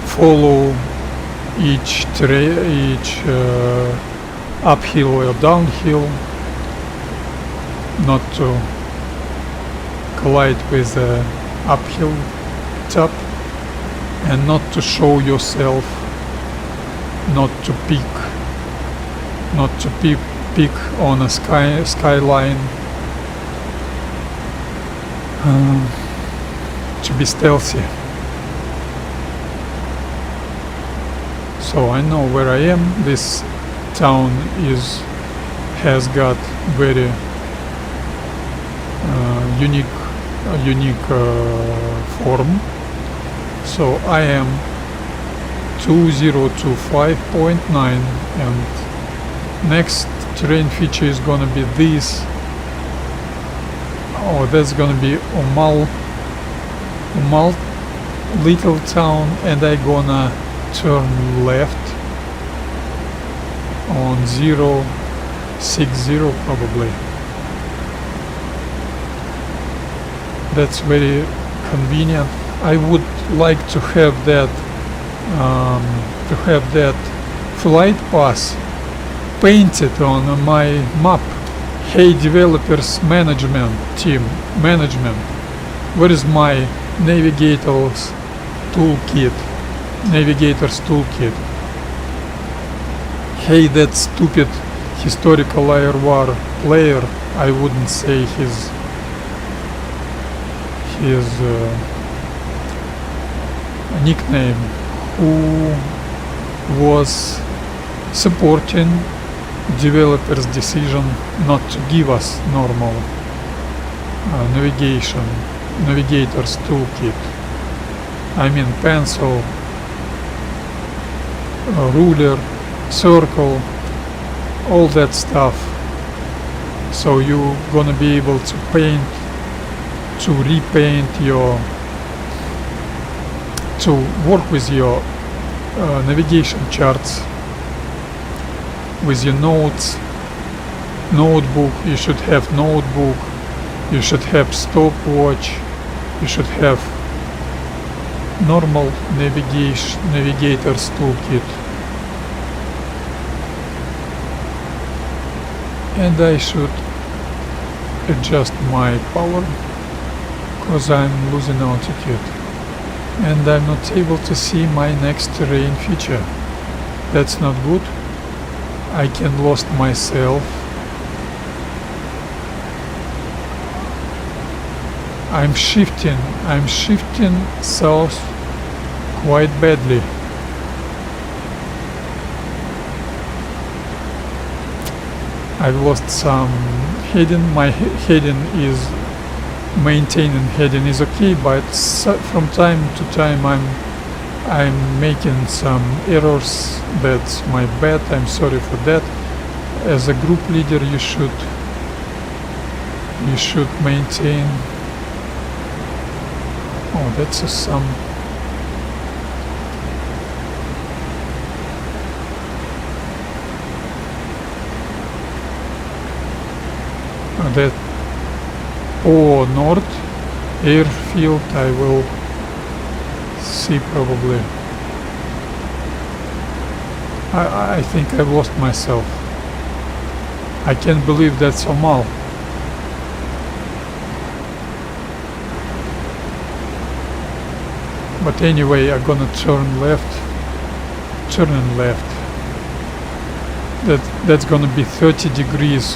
Speaker 1: follow each uphill or downhill, not to collide with the uphill top, and not to show yourself, not to peek on a skyline, to be stealthy. So I know where I am. This town has got very unique form. So I am 2025.9, and next terrain feature is gonna be this. Oh, that's gonna be Umal little town, and I gonna turn left on 060 probably. That's very convenient. I would like to have that flight path painted on my map. Hey developers team management, where is my navigator's toolkit? Hey, that stupid historical IR player, I wouldn't say his nickname, who was supporting developers' decision not to give us normal navigator's toolkit. I mean pencil, ruler, circle, all that stuff. So you're gonna be able to repaint to work with your navigation charts, with your notebook. You should have notebook, you should have stopwatch, you should have normal navigator's toolkit. And I should adjust my power because I'm losing altitude and I'm not able to see my next terrain feature. That's not good. I can lost myself. I'm shifting south quite badly. I've lost some heading. My heading is maintaining heading is okay, but from time to time I'm making some errors. That's my bad. I'm sorry for that. As a group leader, you should maintain. Oh, that's some. That north airfield I will see probably. I think I've lost myself. I can't believe that's Omal. But anyway, I'm gonna turn left. That's gonna be 30 degrees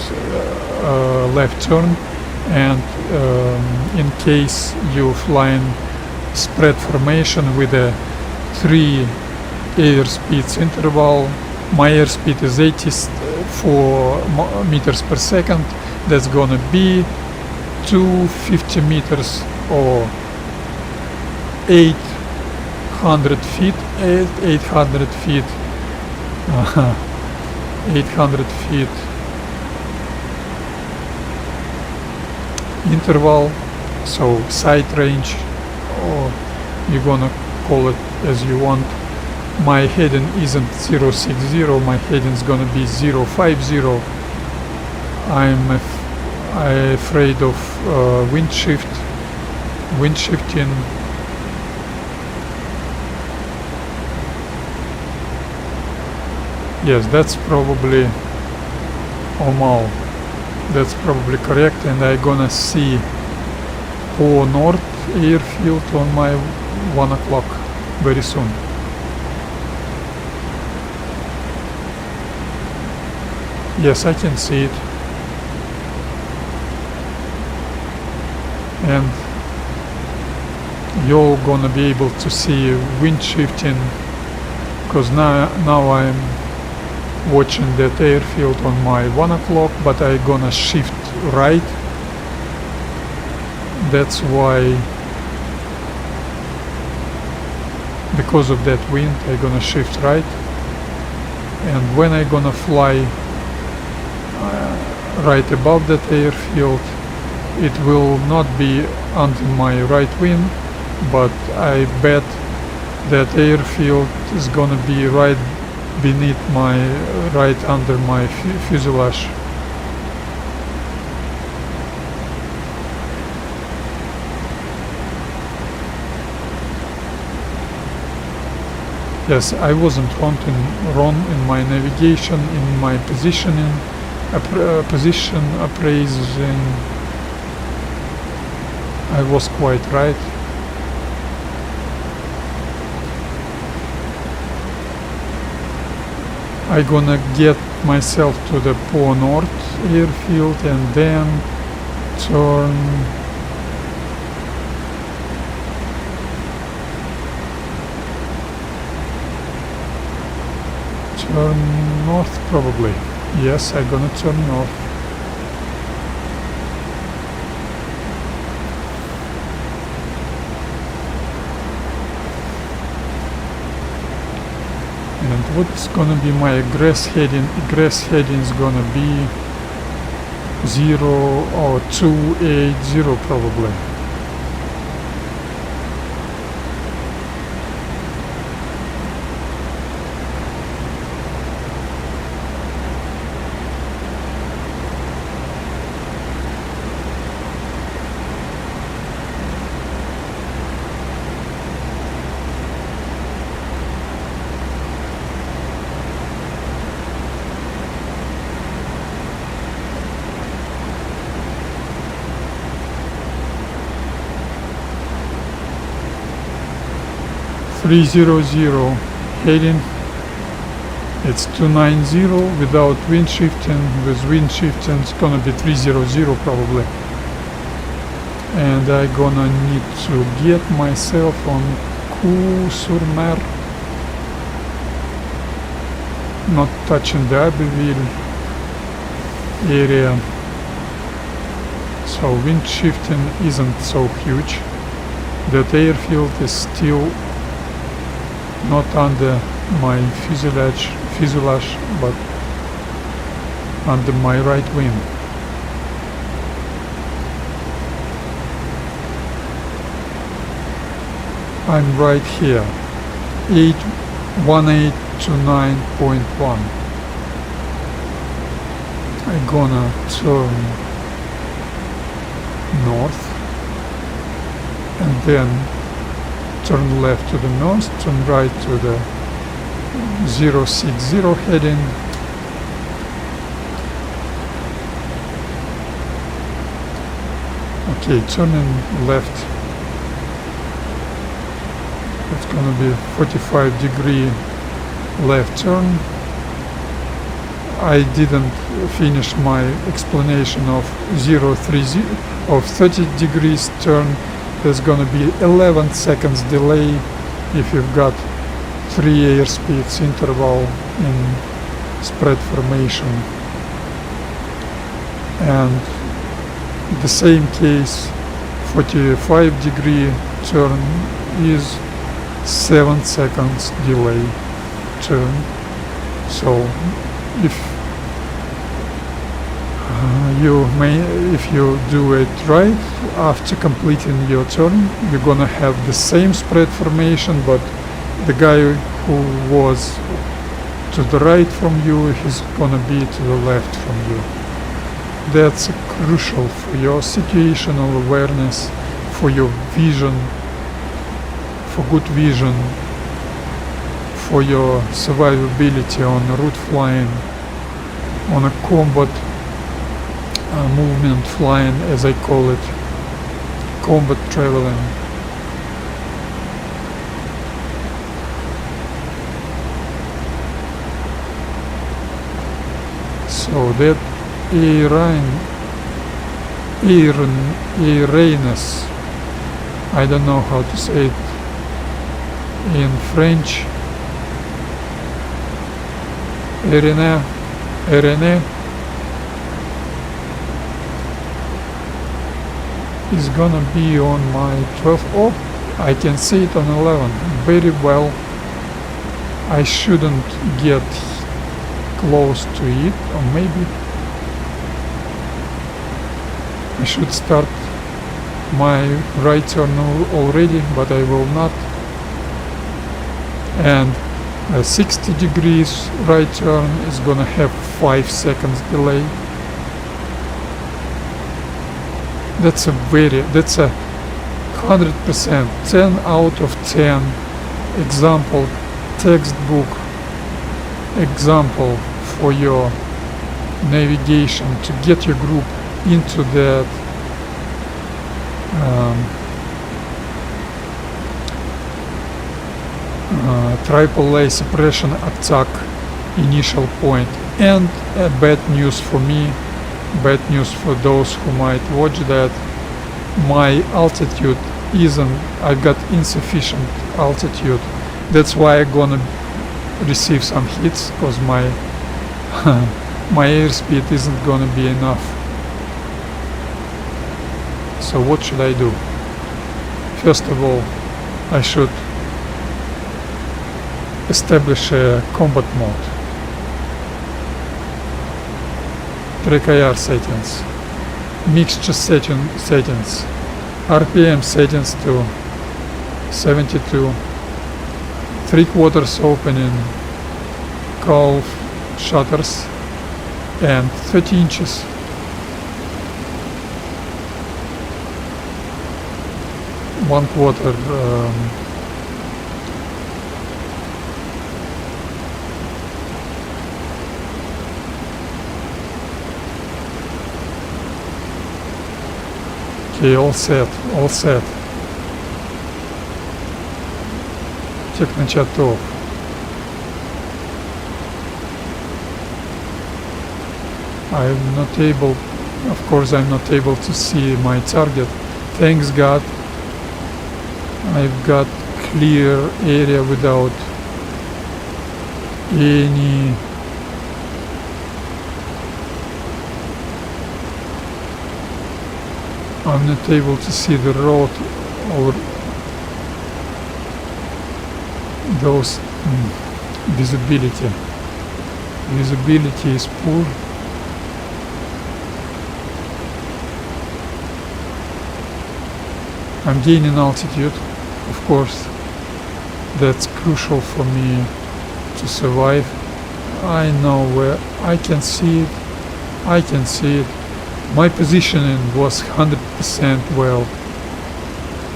Speaker 1: left turn, and in case you flying spread formation with a 3 airspeeds interval, my airspeed is 84 meters per second. That's gonna be 250 meters or 800 feet. 800 feet. 800 feet interval, so side range, or you're gonna call it as you want. My heading isn't 060, my heading is gonna be 050. I'm afraid of wind shifting. Yes, that's probably Omal. That's probably correct, and I'm gonna see Po North airfield on my 1 o'clock very soon. Yes, I can see it. And you're gonna be able to see wind shifting, because now I'm watching that airfield on my 1 o'clock, but I'm gonna shift right. That's why, because of that wind, I'm gonna shift right. And when I'm gonna fly right above that airfield, it will not be under my right wing, but I bet that airfield is gonna be right beneath right under my fuselage. Yes, I wasn't wrong in my navigation, in my positioning, position appraising. I was quite right. I'm gonna get myself to the Po North airfield and then turn turn north probably. Yes, I'm gonna turn north. And what's gonna be my egress heading? Egress heading is gonna be 0 or 280 probably. Heading, it's 290 without wind shifting. With wind shifting it's gonna be 300 probably, and I gonna need to get myself on Cours-sur-Mer, not touching the Abbeville area, so wind shifting isn't so huge. That airfield is still not under my fuselage, but under my right wing. I'm right here, 1829.1. I'm gonna turn north and then turn left to the north, turn right to the 060 heading, okay, turning left, it's gonna be 45-degree left turn. I didn't finish my explanation of 30 degrees turn. There's gonna be 11 seconds delay if you've got 3 airspeeds interval in spread formation, and the same case 45-degree turn is 7 seconds delay turn. So if you do it right after completing your turn, you're gonna have the same spread formation, but the guy who was to the right from you, he's gonna be to the left from you. That's crucial for your situational awareness, for your vision, for good vision, for your survivability on route flying, on a combat movement flying, as I call it, combat traveling. So that Iranus, I don't know how to say it in French, Irene is gonna be on my 12. Oh, I can see it on 11 very well. I shouldn't get close to it, or maybe I should start my right turn already, but I will not. And 60 degrees right turn is gonna have 5 seconds delay. That's a 100%, 10 out of 10 example, textbook example for your navigation to get your group into that triple-A suppression attack initial point. And bad news for me, bad news for those who might watch that, my altitude isn't, I've got insufficient altitude. That's why I'm gonna receive some hits because my my airspeed isn't gonna be enough. So what should I do? First of all, I should establish a combat mode. Track IR settings, mixture settings, RPM settings to 72, 3/4 opening, calf shutters, and 30 inches. One quarter okay, all set. Техночат off. I'm not able to see my target. Thanks God, I've got clear area without any I'm not able to see the road or those visibility. Visibility is poor. I'm gaining altitude, of course. That's crucial for me to survive. I know where I can see it. My positioning was 100% well.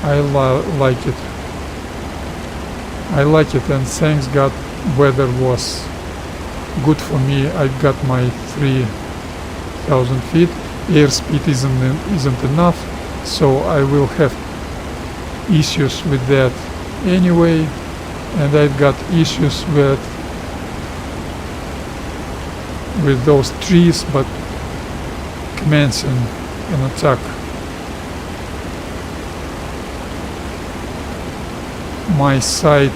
Speaker 1: I like it. And thanks God weather was good for me. I got my 3,000 feet. Airspeed isn't enough, so I will have issues with that anyway, and I've got issues with those trees, but commencing an attack. My sight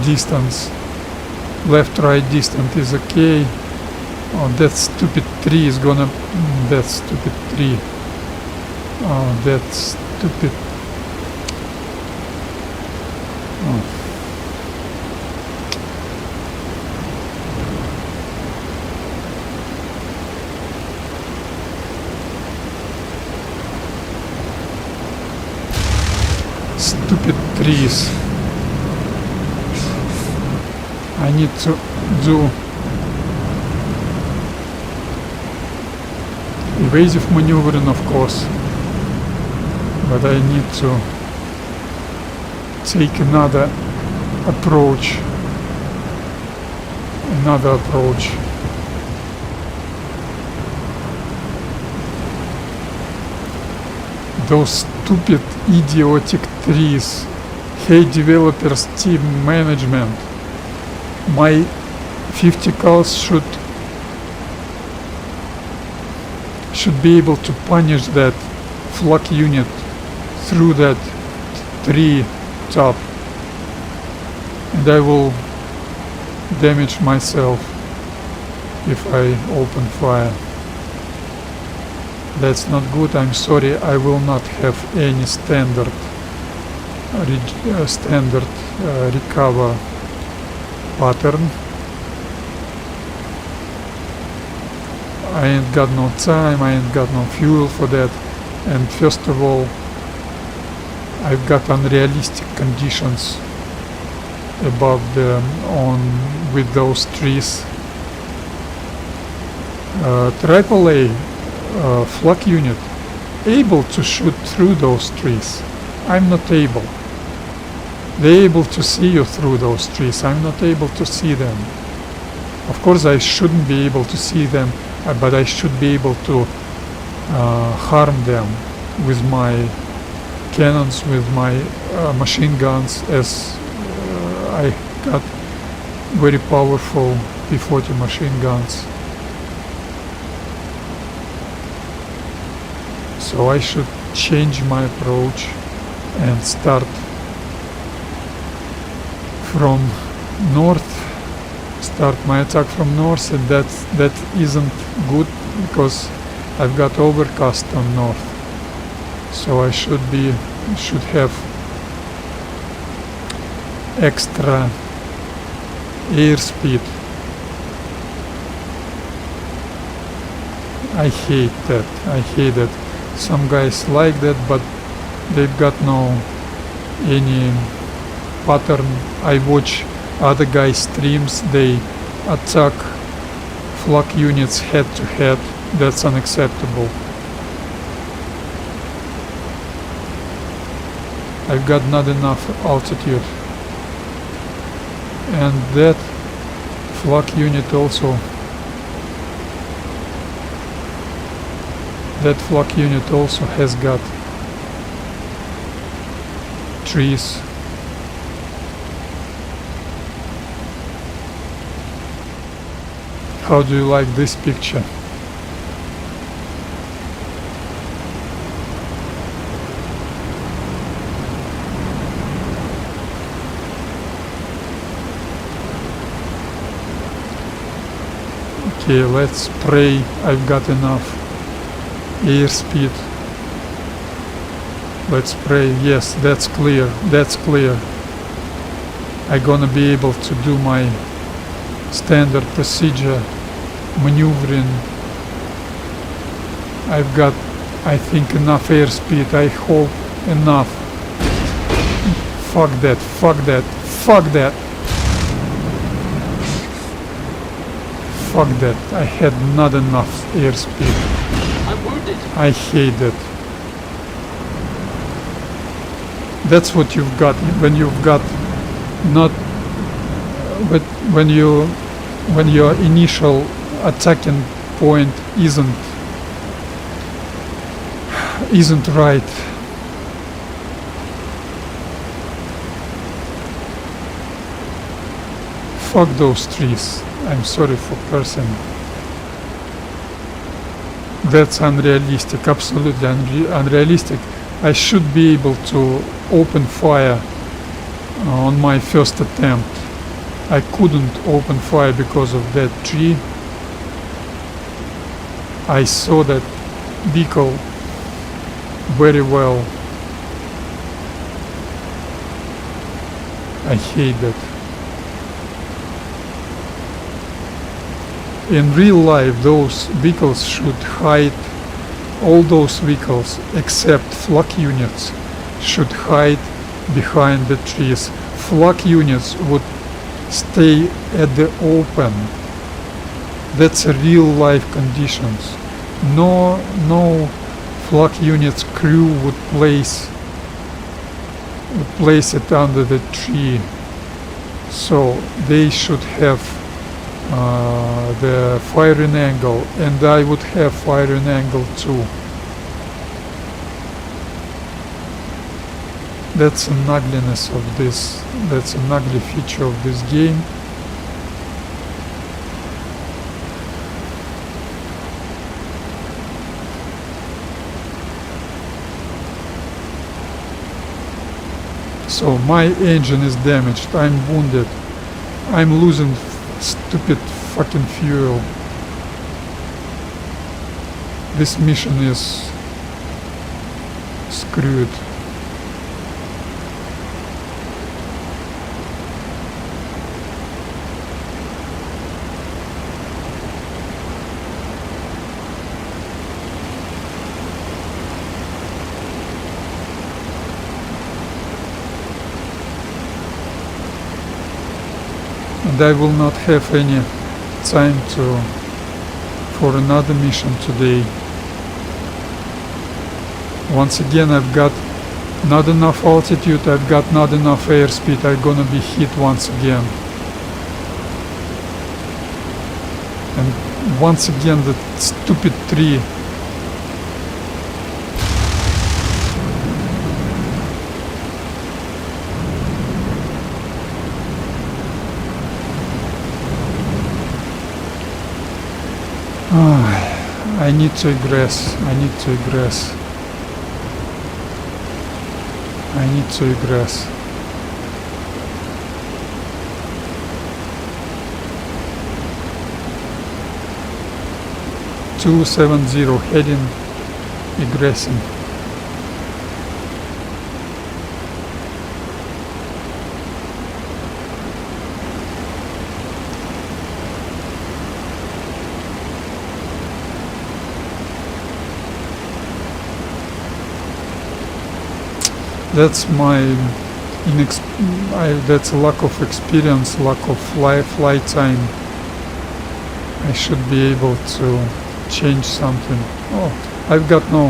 Speaker 1: distance, left-right distance is okay. Oh, that stupid tree is gonna... that stupid tree. Oh, that stupid... Oh. Stupid trees. I need to do evasive maneuvering, of course, but I need to take another approach. Those stupid idiotic trees. Hey developers, team management, my 50 cals should be able to punish that flak unit through that tree top, and I will damage myself if I open fire. That's not good. I'm sorry, I will not have any standard recover pattern. I ain't got no time, I ain't got no fuel for that, and first of all, I've got unrealistic conditions above with those trees. AAA flak unit able to shoot through those trees. I'm not able. They're able to see you through those trees. I'm not able to see them. Of course, I shouldn't be able to see them, but I should be able to harm them with my cannons, with my machine guns, as I got very powerful P-40 machine guns. So I should change my approach and start from north, start my attack from north, and that isn't good because I've got overcast on north, so I should have extra airspeed. I hate that. Some guys like that, but they've got any pattern. I watch other guys' streams, they attack flak units head to head. That's unacceptable. I've got not enough altitude, and that flak unit also has got trees. How do you like this picture? Okay, let's pray I've got enough airspeed. Let's pray. Yes, that's clear. I'm gonna be able to do my standard procedure maneuvering. I've got, I think, enough airspeed. I hope enough. Fuck that. I had not enough airspeed.
Speaker 2: I'm wounded.
Speaker 1: I hate it. That's what you've got when you've got not when your initial attacking point isn't right. Fuck those trees. I'm sorry for cursing. That's unrealistic, absolutely unrealistic. I should be able to open fire on my first attempt. I couldn't open fire because of that tree. I saw that vehicle very well. I hate that. In real life, those vehicles should hide, all those vehicles except flak units should hide behind the trees. Flak units would stay at the open. That's a real life conditions. No flak units crew would place it under the tree. So they should have the firing angle, and I would have firing angle too. That's an ugliness of this. That's an ugly feature of this game. So my engine is damaged. I'm wounded. I'm losing stupid fucking fuel. This mission is screwed. And I will not have any time for another mission today. Once again, I've got not enough altitude, I've got not enough airspeed, I'm gonna be hit once again. And once again, that stupid tree. I need to egress. 270 heading, egressing. That's my that's a lack of experience, lack of flight time. I should be able to change something. Oh, I've got no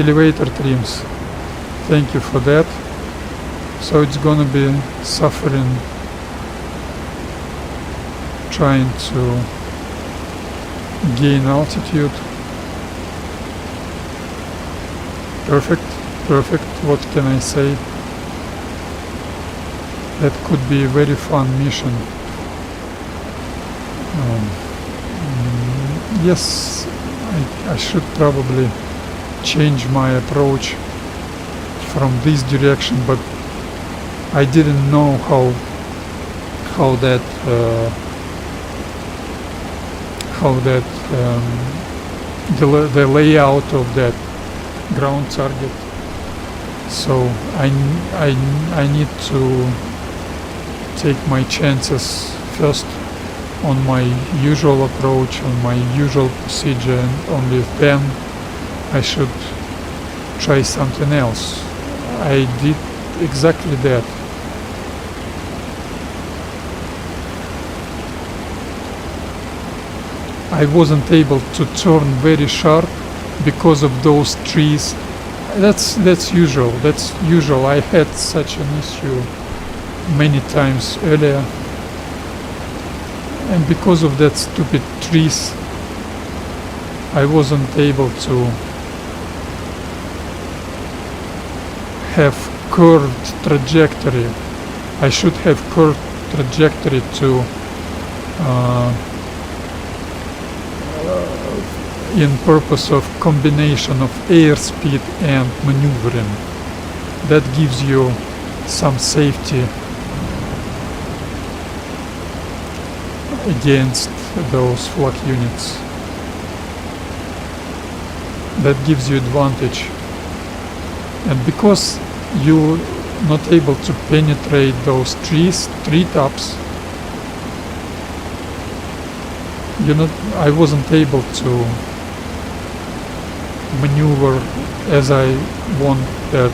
Speaker 1: elevator trims. Thank you for that. So it's gonna be suffering trying to gain altitude. Perfect, what can I say? That could be a very fun mission. Yes, I should probably change my approach from this direction, but I didn't know how that the layout of that ground target. So I need to take my chances first on my usual approach, on my usual procedure, and only then I should try something else. I did exactly that. I wasn't able to turn very sharp because of those trees. That's usual. I had such an issue many times earlier, and because of that stupid trees, I wasn't able to have curved trajectory. I should have curved trajectory to in purpose of combination of airspeed and maneuvering. That gives you some safety against those flak units. That gives you advantage. And because you're not able to penetrate those tree tops, I wasn't able to maneuver as I wanted.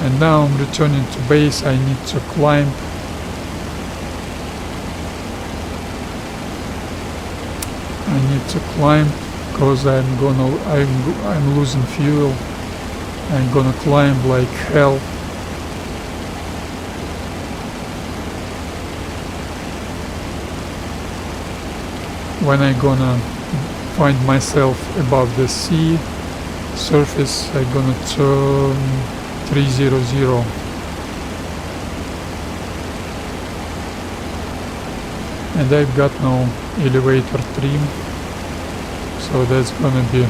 Speaker 1: And now I'm returning to base. I need to climb. Because I'm losing fuel. I'm gonna climb like hell. When I'm gonna find myself above the sea surface, I'm gonna turn 300. And I've got no elevator trim, so that's gonna be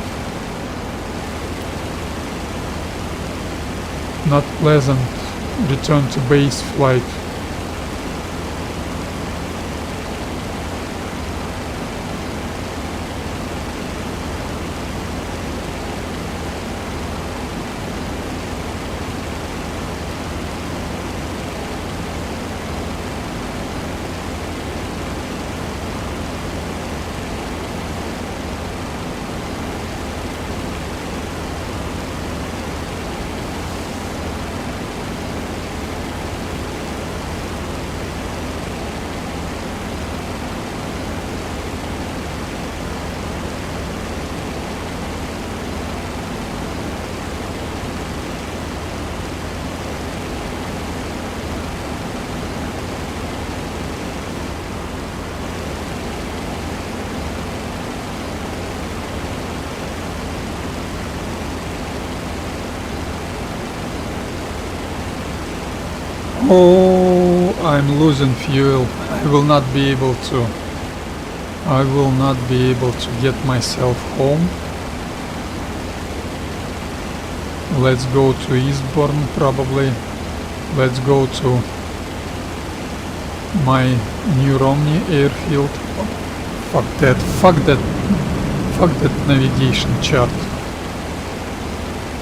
Speaker 1: not pleasant return to base flight. Oh, I'm losing fuel. I will not be able to get myself home. Let's go to Eastbourne probably. Let's go to my New Romney airfield. Fuck that navigation chart.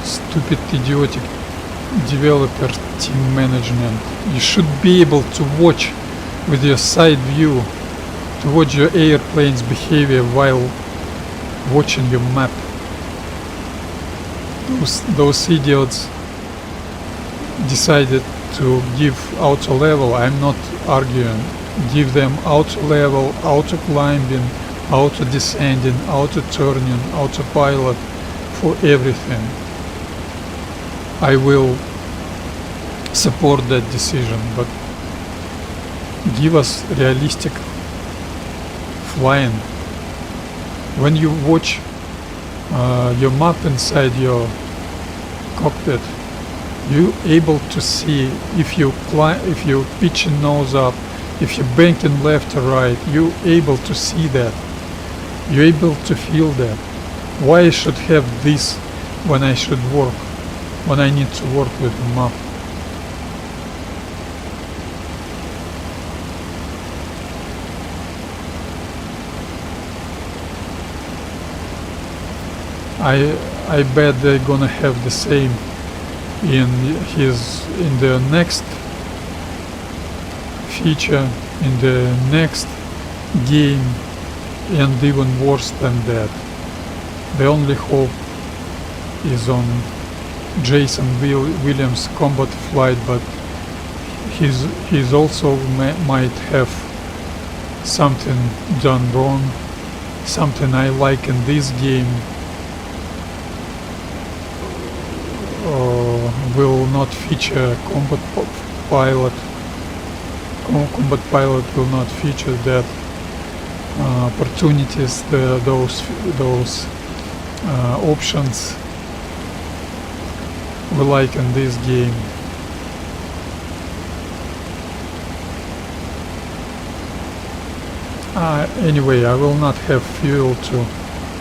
Speaker 1: Stupid idiotic developer team management. You should be able to watch with your side view, to watch your airplane's behavior while watching your map. Those idiots decided to give auto level. I'm not arguing. Give them auto level, auto climbing, auto descending, auto turning, autopilot for everything. I will support that decision, but give us realistic flying. When you watch your map inside your cockpit, you able to see if you pitching nose up, if you're banking left or right. You able to see that. You're able to feel that. Why I should have this when I should work, when I need to work with the map? I bet they're gonna have the same in the next feature, in the next game, and even worse than that. The only hope is on Jason Williams' combat flight, but he's also might have something done wrong. Something I like in this game will not feature combat pilot. Combat pilot will not feature that opportunities, those options we like in this game. Anyway, I will not have fuel to.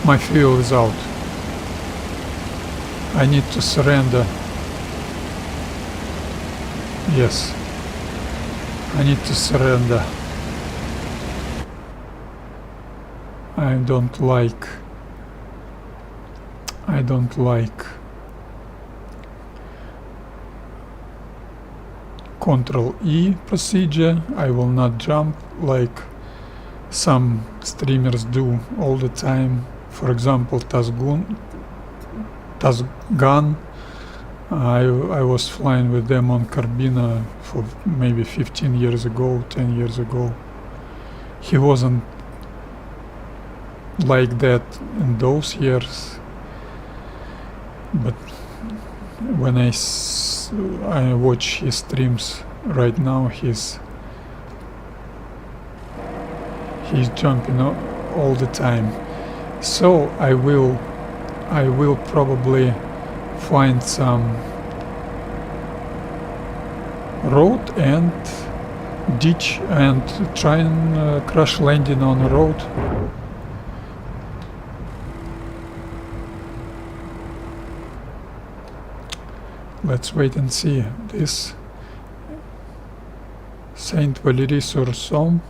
Speaker 1: My fuel is out. I need to surrender. Yes, I need to surrender. I don't like Control E procedure. I will not jump like some streamers do all the time. For example, Tasgun. I was flying with them on Carbina for maybe 15 years ago, 10 years ago. He wasn't like that in those years, but when I watch his streams right now, he's jumping all the time. So I will probably find some road and ditch and try and crash landing on a road. Let's wait and see. This Saint Valery-sur-Somme.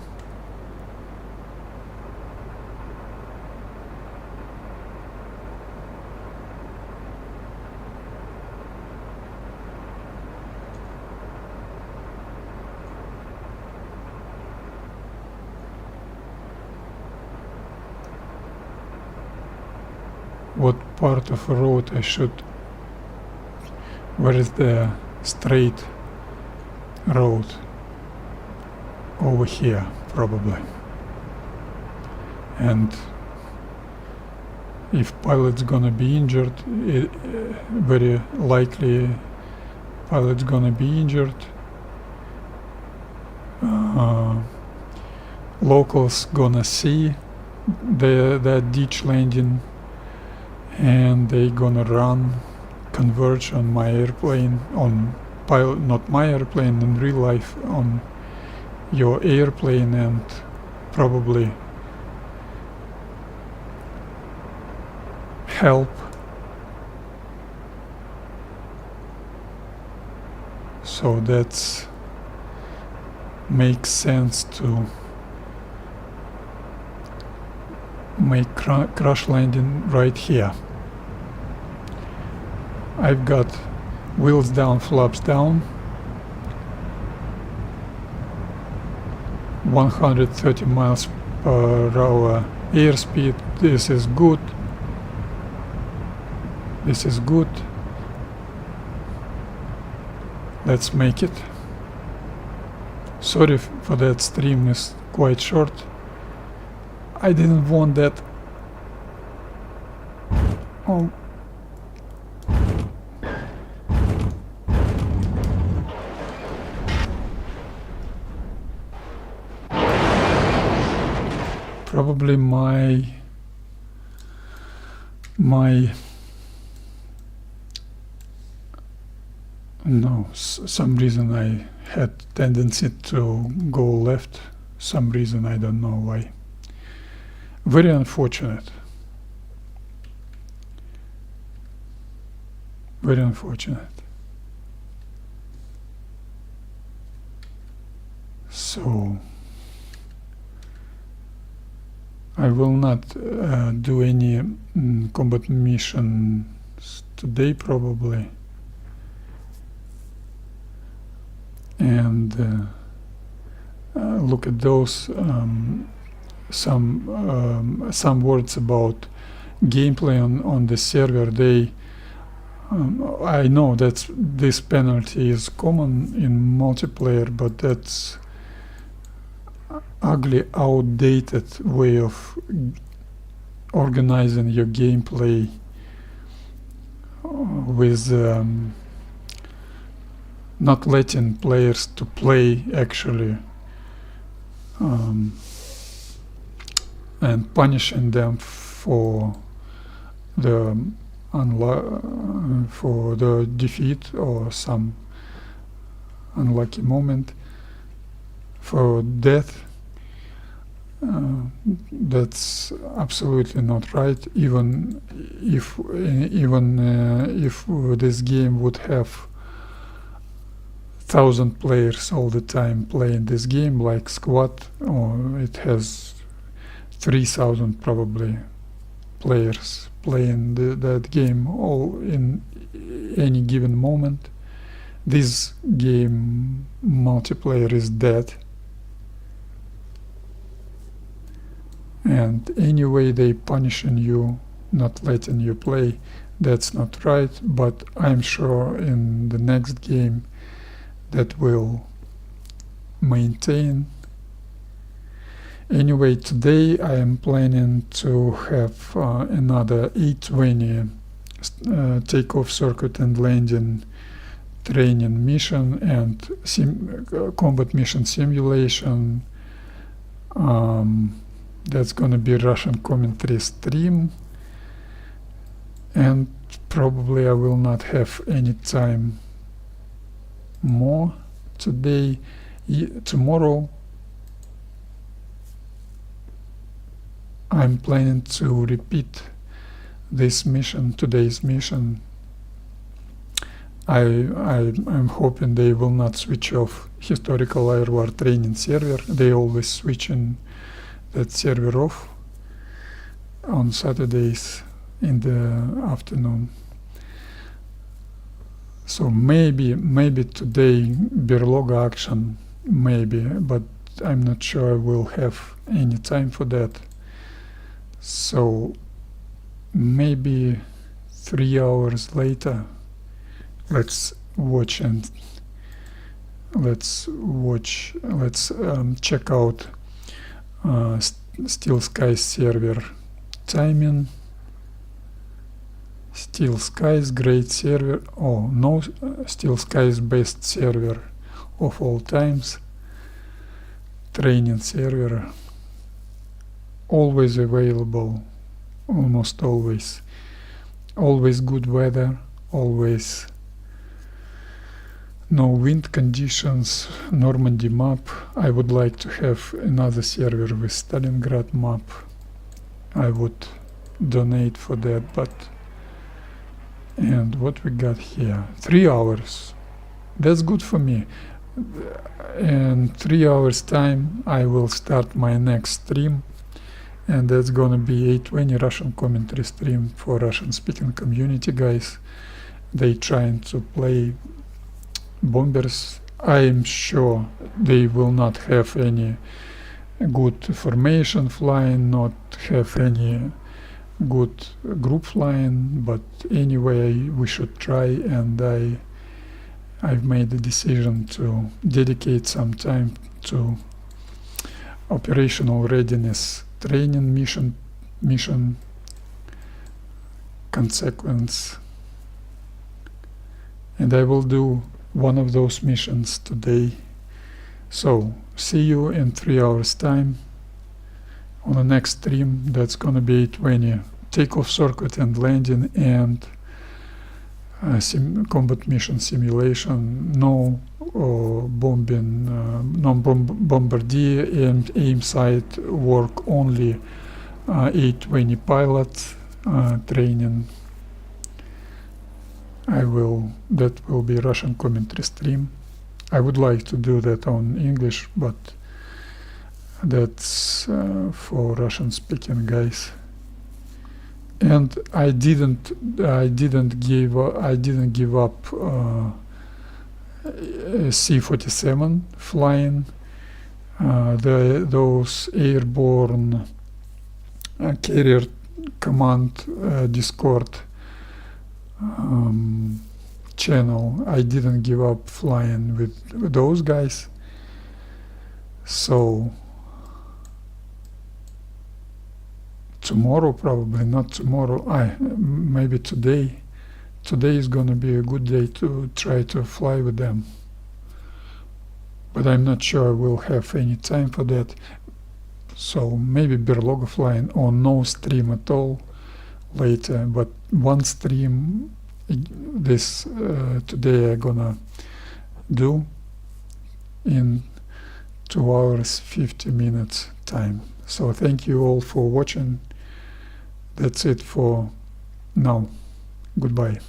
Speaker 1: What part of a road I should? Where is the straight road? Over here, probably. And if pilot's gonna be injured, very likely pilot's gonna be injured. Locals gonna see the ditch landing, and they gonna run, converge on my airplane, on pilot, not my airplane in real life, on your airplane, and probably help So that's makes sense to make crash landing right here. I've got wheels down, flaps down, 130 miles per hour airspeed. This is good. This is good. Let's make it. Sorry for that, stream is quite short. I didn't want that. Oh. Probably my no, some reason I had tendency to go left. Some reason, I don't know why. Very unfortunate. Very unfortunate. So I will not do any combat missions today probably. And look at those some words about gameplay on the server. They I know that this penalty is common in multiplayer, but that's ugly, outdated way of organizing your gameplay with not letting players to play actually, and punishing them for the for the defeat or some unlucky moment, for death. That's absolutely not right. Even if this game would have 1,000 players all the time playing this game, like squad, or it has 3,000 probably players playing that game all in any given moment, this game multiplayer is dead. And anyway they punishing you, not letting you play, that's not right. But I'm sure in the next game that will maintain. Anyway, today I am planning to have another A20 takeoff, circuit and landing training mission and combat mission simulation. That's gonna be Russian commentary stream, and probably I will not have any time more today. Tomorrow I'm planning to repeat this mission, today's mission. I'm hoping they will not switch off historical HAW Training Server. They always switching that server off on Saturdays in the afternoon. So maybe today Berloga action, maybe, but I'm not sure I will have any time for that. So maybe 3 hours later, let's check out Steel Skies server timing. Steel Skies, great server. Oh no, Steel Skies best server of all times. Training server, always available, almost always. Always good weather, always no wind conditions. Normandy map. I would like to have another server with Stalingrad map. I would donate for that, but and what we got here? 3 hours. That's good for me. In 3 hours time I will start my next stream, and that's gonna be 820 Russian commentary stream for Russian speaking community guys. They trying to play bombers. I'm sure they will not have any good formation flying, not have any good group flying, but anyway we should try, and I've made the decision to dedicate some time to operational readiness training mission consequence, and I will do one of those missions today. So see you in 3 hours time on the next stream. That's gonna be 820 takeoff circuit and landing and combat mission simulation, no bombing, non-bombardier and aim site work, only 820 pilot training. That will be Russian commentary stream. I would like to do that on English, but that's for Russian speaking guys. And I didn't give up C-47 flying. Those airborne carrier command Discord channel, I didn't give up flying with those guys. So tomorrow, probably not tomorrow, maybe today is gonna be a good day to try to fly with them, but I'm not sure I will have any time for that. So maybe Berloga flying or no stream at all later, but one stream this today I'm gonna do in 2 hours 50 minutes time. So thank you all for watching. That's it for now. Goodbye.